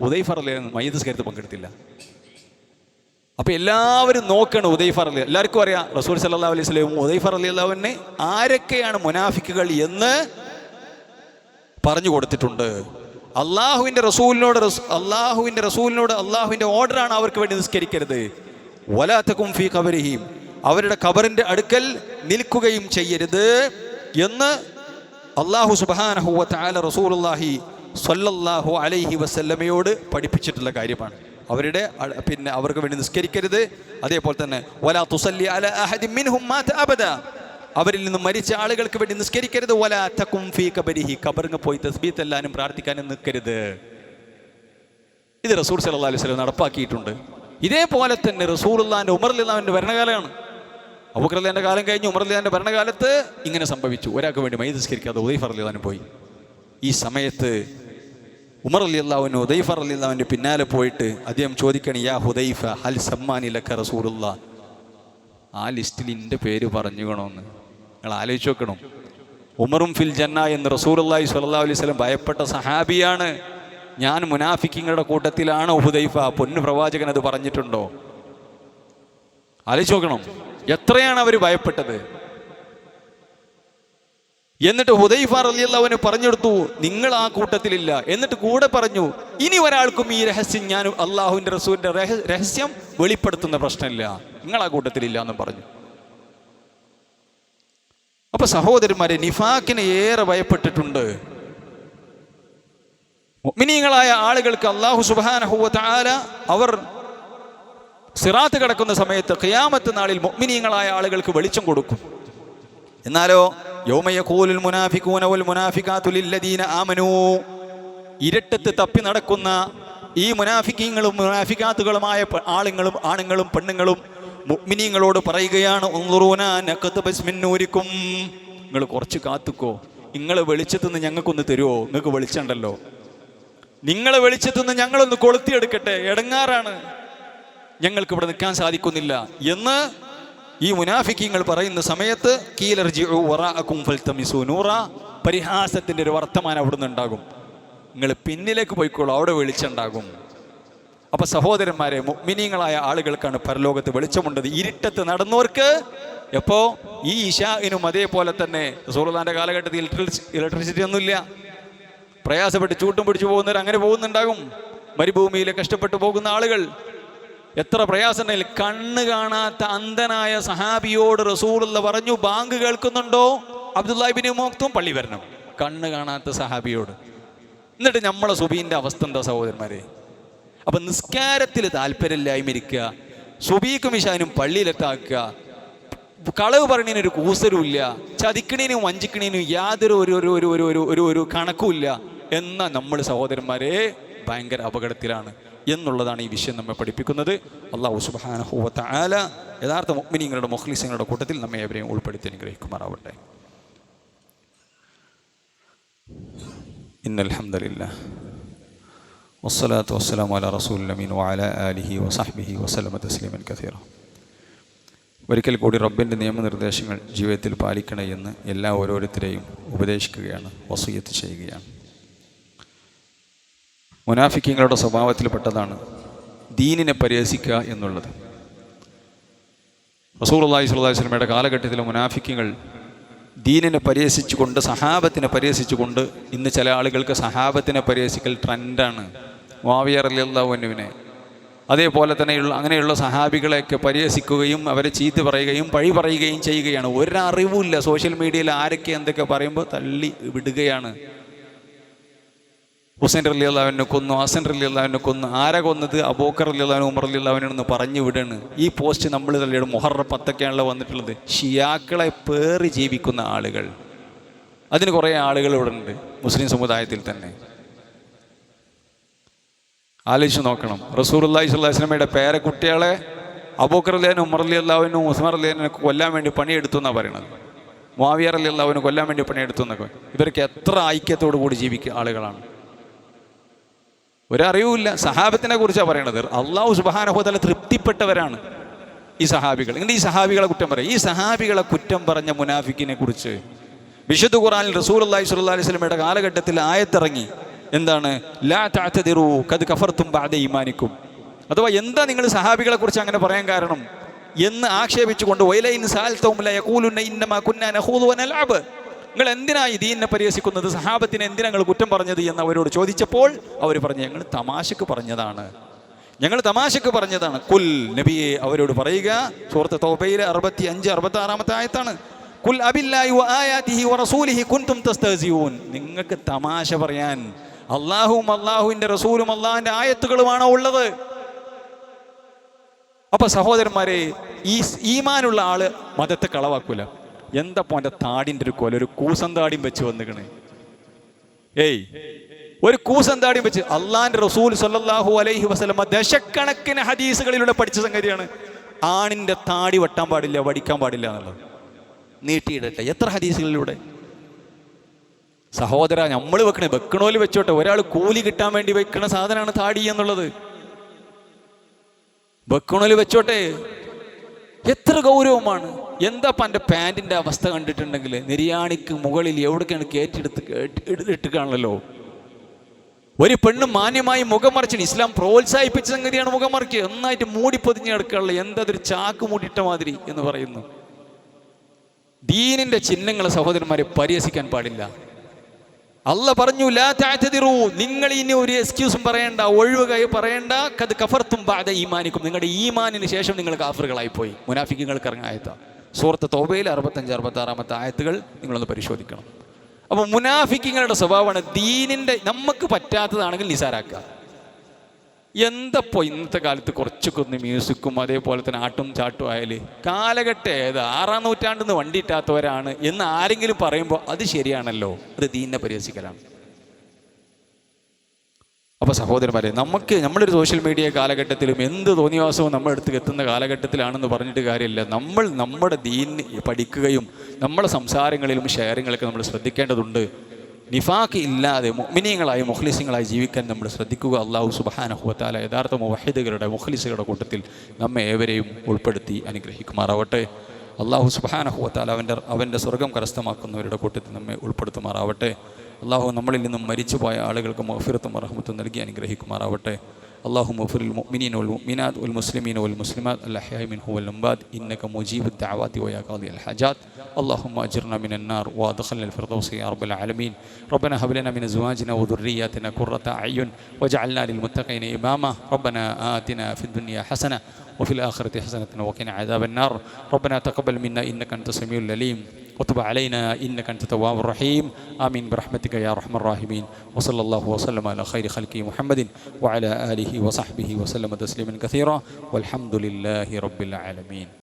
ഹുദൈഫ റളിയല്ലാഹു അൻഹു മയ്യത്ത് നിസ്കാരത്തിൽ പങ്കെടുത്തില്ല. അപ്പൊ എല്ലാവരും നോക്കണം. ഹുദൈഫ റളിയല്ലാഹു, എല്ലാവർക്കും അറിയാം റസൂൽ സല്ലല്ലാഹു അലൈഹി വസല്ലം ഹുദൈഫ റളിയല്ലാഹു അൻഹു ആരൊക്കെയാണ് മുനാഫിക്കുകൾ എന്ന് പറഞ്ഞു കൊടുത്തിട്ടുണ്ട്. അള്ളാഹുവിൻ്റെ റസൂലിനോട് അള്ളാഹുവിൻ്റെ ഓർഡറാണ് അവർക്ക് വേണ്ടി നിസ്കരിക്കരുത്. വലാ തകും ഫീ ഖബരിഹിം, അവരുടെ ഖബറിൻ്റെ അടുക്കൽ നിൽക്കുകയും ചെയ്യരുത് എന്ന് അള്ളാഹു സുബ്ഹാനഹു വ തആല റസൂലുള്ളാഹി സ്വല്ലല്ലാഹു അലൈഹി വസല്ലമയോട് പഠിപ്പിച്ചിട്ടുള്ള കാര്യമാണ്. അവർക്ക് വേണ്ടി നിസ്കരിക്കരുത്. അതേപോലെ തന്നെ വലാ തുസല്ലി അലാ അഹദിൻ മിൻഹും മാത അബദ, അവരിൽ നിന്ന് മരിച്ച ആളുകൾക്ക് വേണ്ടി നിസ്കരിക്കരുത്. വലാ തകും ഫീ ഖബരിഹി, ഖബറിൽ പോയി തസ്ബീഹ് എല്ലാനും പ്രാർത്ഥിക്കാനും നിൽക്കരുത്. ഇത് റസൂൽ സല്ലല്ലാഹു അലൈഹി വസല്ലം നടപ്പാക്കിയിട്ടുണ്ട്. ഇതേപോലെ തന്നെ റസൂലുള്ളാഹിന്റെ ഉമർ റളിയല്ലാഹുവിന്റെ ഭരണകാലമാണ്. അബൂബക്കർ റളിയല്ലാഹുവിന്റെ കാലം കഴിഞ്ഞ് ഉമർ റളിയല്ലാഹുവിന്റെ ഭരണകാലത്ത് ഇങ്ങനെ സംഭവിച്ചു. ഒരാൾക്ക് വേണ്ടി മയ്യിദ് നിസ്കരിക്കാതെ ഹുദൈഫ റളിയല്ലാഹു പോയി. ഈ സമയത്ത് ഉമർ റളിയല്ലാഹു ഹുദൈഫ റളിയല്ലാഹുവിന്റെ പിന്നാലെ പോയിട്ട് അദ്ദേഹം ചോദിക്കണേ, യാ ഹുദൈഫ ഹൽ സമ്മാനി ലക റസൂലുള്ളാഹ്, ആ ലിസ്റ്റിൽ എൻ്റെ പേര് പറഞ്ഞുകണമെന്ന്. നിങ്ങൾ ആലോചിച്ച് നോക്കണം. ഉമറും ഫിൽ ജന്ന എന്ന് റസൂലുള്ളാഹി സ്വല്ലല്ലാഹു അലൈഹി വസല്ലം ഭയപ്പെട്ട സഹാബിയാണ്. ഞാൻ മുനാഫിക്കിങ്ങളുടെ കൂട്ടത്തിലാണ് ഹുദൈഫ. പൊന്നു പ്രവാചകൻ അത് പറഞ്ഞിട്ടുണ്ടോ? ആലോചിച്ച് നോക്കണം. എത്രയാണ് അവർ ഭയപ്പെട്ടത്. എന്നിട്ട് ഹുദൈഫ റളിയല്ലാഹു അൻഹു പറഞ്ഞെടുത്തു, നിങ്ങൾ ആ കൂട്ടത്തിലില്ല. എന്നിട്ട് കൂടെ പറഞ്ഞു, ഇനി ഒരാൾക്കും ഈ രഹസ്യം, ഞാൻ അള്ളാഹുവിൻ്റെ റസൂലിൻ്റെ രഹസ്യം വെളിപ്പെടുത്തുന്ന പ്രശ്നമില്ല, നിങ്ങൾ ആ കൂട്ടത്തിലില്ല എന്നും പറഞ്ഞു. അപ്പൊ സഹോദരന്മാരെ, നിഫാക്കിനെ ഏറെ ഭയപ്പെട്ടിട്ടുണ്ട്. മുഅ്മിനീങ്ങളായ ആളുകൾക്ക് അല്ലാഹു സുബ്ഹാനഹു വ തആല അവർ സിറാത്ത് കടക്കുന്ന സമയത്ത് ഖിയാമത്ത് നാളിൽ മുഅ്മിനീങ്ങളായ ആളുകൾക്ക് വെളിച്ചം കൊടുക്കും. എന്നാലോ യൗമ യഖൂലുൽ മുനാഫിഖൂന വൽ മുനാഫിഖാതു ലില്ലദീന ആമനൂ, ഇരട്ടത്ത് തപ്പി നടക്കുന്ന ഈ മുനാഫിഖീങ്ങളും മുനാഫിഖാത്തുകളുമായ ആണുങ്ങളും പെണ്ണുങ്ങളും മുഅ്മിനീങ്ങളോട് പറയുകയാണ്, ഉൻദുറൂന നഖ്തബസ് മിൻ നൂരിക്കും, നിങ്ങൾ കുറച്ച് കാത്തുക്കോ, നിങ്ങളെ വെളിച്ചത്തുനിന്ന് ഞങ്ങൾക്കൊന്ന് തരുമോ, നിങ്ങൾക്ക് വെളിച്ചമുണ്ടല്ലോ, നിങ്ങളെ വെളിച്ചത്തുനിന്ന് ഞങ്ങളൊന്ന് കൊളുത്തിയെടുക്കട്ടെ, ഇടങ്ങാറാണ്, ഞങ്ങൾക്ക് ഇവിടെ നിൽക്കാൻ സാധിക്കുന്നില്ല എന്ന് ഈ മുനാഫിക്കീങ്ങൾ പറയുന്ന സമയത്ത് കീലർജിഉ വറാഅകും ഫൽതമിസൂ നൂറ, പരിഹാസത്തിൻ്റെ ഒരു വർത്തമാനം അവിടുന്ന് ഉണ്ടാകും. നിങ്ങൾ പിന്നിലേക്ക് പോയിക്കോളൂ, അവിടെ വെളിച്ചമുണ്ടാകും. അപ്പൊ സഹോദരന്മാരെ, മുഅ്മിനീങ്ങളായ ആളുകൾക്കാണ് പരലോകത്ത് വെളിച്ചമുണ്ടത്. ഇരുട്ടത്ത് നടന്നവർക്ക് എപ്പോ ഈ ഇശാഇനും അതേപോലെ തന്നെ റസൂലുള്ളാഹിന്റെ കാലഘട്ടത്തിൽ ഇലക്ട്രിസിറ്റി ഒന്നുമില്ല, പ്രയാസപ്പെട്ട് ചൂട്ടും പിടിച്ചു പോകുന്നവർ അങ്ങനെ പോകുന്നുണ്ടാകും. മരുഭൂമിയിൽ കഷ്ടപ്പെട്ടു പോകുന്ന ആളുകൾ എത്ര പ്രയാസമുണ്ടെങ്കിൽ കണ്ണ് കാണാത്ത അന്ധനായ സഹാബിയോട് റസൂലുള്ള പറഞ്ഞു, ബാങ്ക് കേൾക്കുന്നുണ്ടോ, അബ്ദുല്ലാഹി ഇബ്നു മക്തൂം പള്ളി വരണം. കണ്ണ് കാണാത്ത സഹാബിയോട്. എന്നിട്ട് നമ്മളെ സുബീൻ്റെ അവസ്ഥ എന്താ സഹോദരന്മാരെ? അപ്പൊ നിസ്കാരത്തിൽ താല്പര്യമില്ലായ്മ ഇരിക്കുക, സുബീക്കും ഇശാനും പള്ളിയിലെത്താക്കുക, കളവ് പറയുന്നതിനൊരു കൂസലുമില്ല, ചതിക്കണേനും വഞ്ചിക്കണേനും യാതൊരു ഒരു കണക്കുമില്ല എന്ന നമ്മൾ സഹോദരന്മാരെ ഭയങ്കര അപകടത്തിലാണ് എന്നുള്ളതാണ് ഈ വിഷയം നമ്മെ പഠിപ്പിക്കുന്നത്. അല്ലാഹു സുബ്ഹാനഹു വ തആല യഥാർത്ഥ മുഅ്മിനീങ്ങളുടെ മുഖ്ലിസീങ്ങളുടെ കൂട്ടത്തിൽ നമ്മെ അവരെയും ഉൾപ്പെടുത്തി അനുഗ്രഹിക്കുമാറാവട്ടെ. ഇന്നൽ ഹംദലില്ലാഹ് വസ്സലാത്തു വസ്സലാമു അലാ റസൂലിൽ അമീൻ വഅലാ ആലിഹി വസഹ്ബിഹി വസല്ലമ തസ്ലീമൻ കസീറ. ഒരിക്കൽ കൂടി റബ്ബിൻ്റെ നിയമനിർദ്ദേശങ്ങൾ ജീവിതത്തിൽ പാലിക്കണേ എന്ന് എല്ലാ ഓരോരുത്തരെയും ഉപദേശിക്കുകയാണ്, വസിയ്യത്ത് ചെയ്യുകയാണ്. മുനാഫിക്കീങ്ങളുടെ സ്വഭാവത്തിൽപ്പെട്ടതാണ് ദീനിനെ പരിഹസിക്കുക എന്നുള്ളത്. റസൂലുള്ളാഹി സ്വല്ലല്ലാഹു അലൈഹി വസല്ലമയുടെ കാലഘട്ടത്തിലെ മുനാഫിക്കീങ്ങൾ ദീനിനെ പരിഹസിച്ചുകൊണ്ട്, സഹാബത്തിനെ പരിഹസിച്ചുകൊണ്ട്, ഇന്ന് ചില ആളുകൾക്ക് സഹാബത്തിനെ പരിഹസിക്കൽ ട്രെൻഡാണ്. മുആവിയ റളിയല്ലാഹു അൻഹുവിനെ അതേപോലെ തന്നെയുള്ള അങ്ങനെയുള്ള സഹാബികളെയൊക്കെ പരിഹസിക്കുകയും അവരെ ചീത്ത പറയുകയും പഴി പറയുകയും ചെയ്യുകയാണ്. ഒരറിവുമില്ല, സോഷ്യൽ മീഡിയയിൽ ആരൊക്കെ എന്തൊക്കെ പറയുമ്പോൾ തള്ളി വിടുകയാണ്. ഹുസൈൻ റളിയല്ലാഹു അൻഹു കൊന്നു, ഹസൻ റളിയല്ലാഹു അൻഹു കൊന്നു, ആരാ കൊന്നത്, അബൂബക്കർ റളിയല്ലാഹു അൻഹു, ഉമർ റളിയല്ലാഹു അൻഹു എന്ന് പറഞ്ഞു വിടാണ്. ഈ പോസ്റ്റ് നമ്മൾ തള്ളിയുടെ മുഹറം 10 വന്നിട്ടുള്ളത്. ഷിയാക്കളെ പേറി ജീവിക്കുന്ന ആളുകൾ, അതിന് കുറേ ആളുകൾ ഇവിടെ ഉണ്ട് മുസ്ലിം സമുദായത്തിൽ തന്നെ. ആലോചിച്ച് നോക്കണം. റസൂലുള്ളാഹി സ്വല്ലല്ലാഹു അലൈഹി വസല്ലമയുടെ പേരക്കുട്ടികളെ അബൂബക്കർ റളിയല്ലാഹു അൻഹു, ഉമർ റളിയല്ലാഹു അൻഹു, ഉസ്മാൻ റളിയല്ലാഹു അൻഹു കൊല്ലാൻ വേണ്ടി പണിയെടുത്തു എന്നാണ് പറയുന്നത്. മുആവിയ റളിയല്ലാഹു അൻഹു കൊല്ലാൻ വേണ്ടി പണിയെടുത്തു എന്നൊക്കെ. ഇവർക്ക് എത്ര ഐക്യത്തോടു കൂടി ജീവിക്കുന്ന ആളുകളാണ്. ഒരറിവുമില്ല. സഹാബത്തിനെ കുറിച്ചാണ് പറയണത്. അല്ലാഹു സുബ്ഹാനഹു വ തആല തൃപ്തിപ്പെട്ടവരാണ് ഈ സഹാബികൾ. ഇങ്ങനെ ഈ സഹാബികളെ കുറ്റം പറയും. ഈ സഹാബികളെ കുറ്റം പറഞ്ഞ മുനാഫിക്കിനെ കുറിച്ച് വിശുദ്ധ ഖുർആനിൽ റസൂലുള്ളാഹി സ്വല്ലല്ലാഹു അലൈഹി വസല്ലമയുടെ കാലഘട്ടത്തിൽ ആയത്തിറങ്ങി. എന്താണ്? ലാ തഅ്തദിറു ഖദ് കഫർതും ബഅദ ഈമാനിക്കും. അഥവാ എന്താ നിങ്ങൾ സഹാബികളെ കുറിച്ച് അങ്ങനെ പറയാൻ കാരണം എന്ന് ആക്ഷേപിച്ചുകൊണ്ട് വൈലൈൻ സാൽതൗം ലാ യഖൂലുന ഇന്നമാ കുന്നാ നഖൂദു വനൽഅബ്, നിങ്ങൾ എന്തിനാ ഈ ദീനിനെ പരിഹസിക്കുന്നത്, സഹാബത്തിനെ എന്തിനാ നിങ്ങൾ കുറ്റം പറഞ്ഞത് എന്ന് അവരോട് ചോദിച്ചപ്പോൾ അവർ പറഞ്ഞു, ഞങ്ങൾ തമാശക്ക് പറഞ്ഞതാണ്, ഞങ്ങൾ തമാശക്ക് പറഞ്ഞതാണ്. കുൽ, നബിയെ അവരോട് പറയുക, സൂറത്ത് തൗബയിലെ 65-66 ആയത്താണ്. കുൽ അബില്ലാഹി വ ആയാതിഹി വ റസൂലിഹി കുൻതും തസ്തഹ്സിഊൻ. നിങ്ങൾക്ക് തമാശ പറയാൻ അള്ളാഹുവും അള്ളാഹുവിൻ്റെ റസൂലും അള്ളാഹിൻ്റെ ആയത്തുകളുമാണോ ഉള്ളത്? അപ്പൊ സഹോദരന്മാരെ, ഈ ഈമാനുള്ള ആള് മതത്തെ കളവാക്കൂല. എന്താ പോൻ്റെ താടിൻ്റെ ഒരു കൊല, ഒരു കൂസം താടിയും വെച്ച് വന്നിക്കണേ. ഏയ് ഒരു കൂസന്താടിയും വെച്ച് അള്ളാന്റെ റസൂൽ സല്ലല്ലാഹു അലൈഹി വസല്ലമ ദശക്കണക്കിന് ഹദീസുകളിലൂടെ പഠിച്ച സംഗതിയാണ് ആണിന്റെ താടി വെട്ടാൻ പാടില്ല, വടിക്കാൻ പാടില്ല എന്നുള്ളത്. നീട്ടിയിടട്ടെ, എത്ര ഹദീസുകളിലൂടെ. സഹോദര, നമ്മൾ വെക്കണോല് വെച്ചോട്ടെ. ഒരാൾ കൂലി കിട്ടാൻ വേണ്ടി വെക്കണ സാധനമാണ് താടി എന്നുള്ളത്. വെക്കണോല് വെച്ചോട്ടെ. എത്ര ഗൗരവമാണ്. എന്താ എൻ്റെ പാൻറ്റിൻ്റെ അവസ്ഥ കണ്ടിട്ടുണ്ടെങ്കിൽ നിര്യാണിക്ക് മുകളിൽ എവിടേക്കാണ് ഇട്ടിട്ടാണല്ലോ. ഒരു പെണ്ണ് മാന്യമായി മുഖം മറിച്ചിന് ഇസ്ലാം പ്രോത്സാഹിപ്പിച്ച സംഗതിയാണ് മുഖം മറിക്കുക. നന്നായിട്ട് മൂടിപ്പൊതിഞ്ഞ് കിടക്കാനുള്ള എന്താതൊരു ചാക്ക് മൂടിയിട്ട മാതിരി എന്ന് പറയുന്നു. ദീനിന്റെ ചിഹ്നങ്ങളെ സഹോദരന്മാരെ പരിഹസിക്കാൻ പാടില്ല. അള്ളാഹ് പറഞ്ഞു, ലാ തഅ്തദിറു, നിങ്ങൾ ഇനി ഒരു എക്സ്ക്യൂസും പറയണ്ട, ഒഴിവുകൈ പറയണ്ട. ഖദ് കഫർതും ബഅദ ഈമാനിക്കും, നിങ്ങളുടെ ഈമാനിന് ശേഷം നിങ്ങൾ കാഫിറുകളായി പോയി. മുനാഫിക്കുകൾക്ക് ഇറങ്ങിയ ആയത്താണ്. സൂറത്ത് തൗബയിൽ 65-66 ആയത്തുകൾ നിങ്ങളൊന്ന് പരിശോധിക്കണം. അപ്പോൾ മുനാഫിക്കുകളുടെ സ്വഭാവമാണ് ദീനിന്റെ നമുക്ക് പറ്റാത്തതാണെങ്കിൽ നിസാരാക്കുക. എന്തപ്പോ ഇന്നത്തെ കാലത്ത് കുറച്ചൊക്കെ ഒന്ന് മ്യൂസിക്കും അതേപോലെ തന്നെ ആട്ടും ചാട്ടും ആയാൽ കാലഘട്ടം ഏത് 6-ാം നൂറ്റാണ്ടിൽ നിന്ന് വണ്ടി ഇട്ടാത്തവരാണ് എന്ന് ആരെങ്കിലും പറയുമ്പോൾ അത് ശരിയാണല്ലോ, അത് ദീനിനെ പരിഹസിക്കലാണ്. അപ്പോൾ സഹോദരന്മാരെ, നമ്മളൊരു സോഷ്യൽ മീഡിയ കാലഘട്ടത്തിലും എന്ത് തോന്നിവാസവും നമ്മുടെ അടുത്ത് എത്തുന്ന കാലഘട്ടത്തിലാണെന്ന് പറഞ്ഞിട്ട് കാര്യമില്ല. നമ്മുടെ ദീൻ പഠിക്കുകയും നമ്മുടെ സംസാരങ്ങളിലും ഷെയറിങ്ങളൊക്കെ നമ്മൾ ശ്രദ്ധിക്കേണ്ടതുണ്ട്. നിഫാഖ് ഇല്ലാതെ മുഅ്മിനീങ്ങളായി മുഖ്ലിസുകളായി ജീവിക്കാൻ നമ്മൾ ശ്രദ്ധിക്കുക. അല്ലാഹു സുബ്ഹാനഹു വ തആല യഥാർത്ഥ മുവഹിദുകളുടെ മുഖ്ലിസുകളുടെ കൂട്ടത്തിൽ നമ്മെ ഏവരെയും ഉൾപ്പെടുത്തി അനുഗ്രഹിക്കുമാറാവട്ടെ. അല്ലാഹു സുബ്ഹാനഹു വ തആല അവൻ്റെ സ്വർഗം കരസ്ഥമാക്കുന്നവരുടെ കൂട്ടത്തിൽ നമ്മെ ഉൾപ്പെടുത്തുമാറാവട്ടെ. അല്ലാഹു നമ്മളിൽ നിന്നും മരിച്ചുപോയ ആളുകൾക്ക് മഗ്ഫിറത്തും റഹ്മത്തും നൽകി അനുഗ്രഹിക്കുമാറാവട്ടെ. اللهم اغفر للمؤمنين والمؤمنات والمسلمين والمسلمات الأحياء منهم والأموات إنك مجيب الدعوات ويا قاضي الحاجات. اللهم أجرنا من النار وادخلنا الفردوس يا رب العالمين. ربنا هب لنا من أزواجنا وذرياتنا قرة أعين واجعلنا للمتقين إماما. ربنا آتنا في الدنيا حسنة وفي الآخرة حسنة وقنا عذاب النار. ربنا تقبل منا إنك أنت السميع العليم وتب علينا إنك أنت التواب الرحيم. آمين برحمتك يا أرحم الراحمين. وصلى الله وسلم على خير خلقه محمد وعلى آله وصحبه وسلم تسليما كثيرا والحمد لله رب العالمين.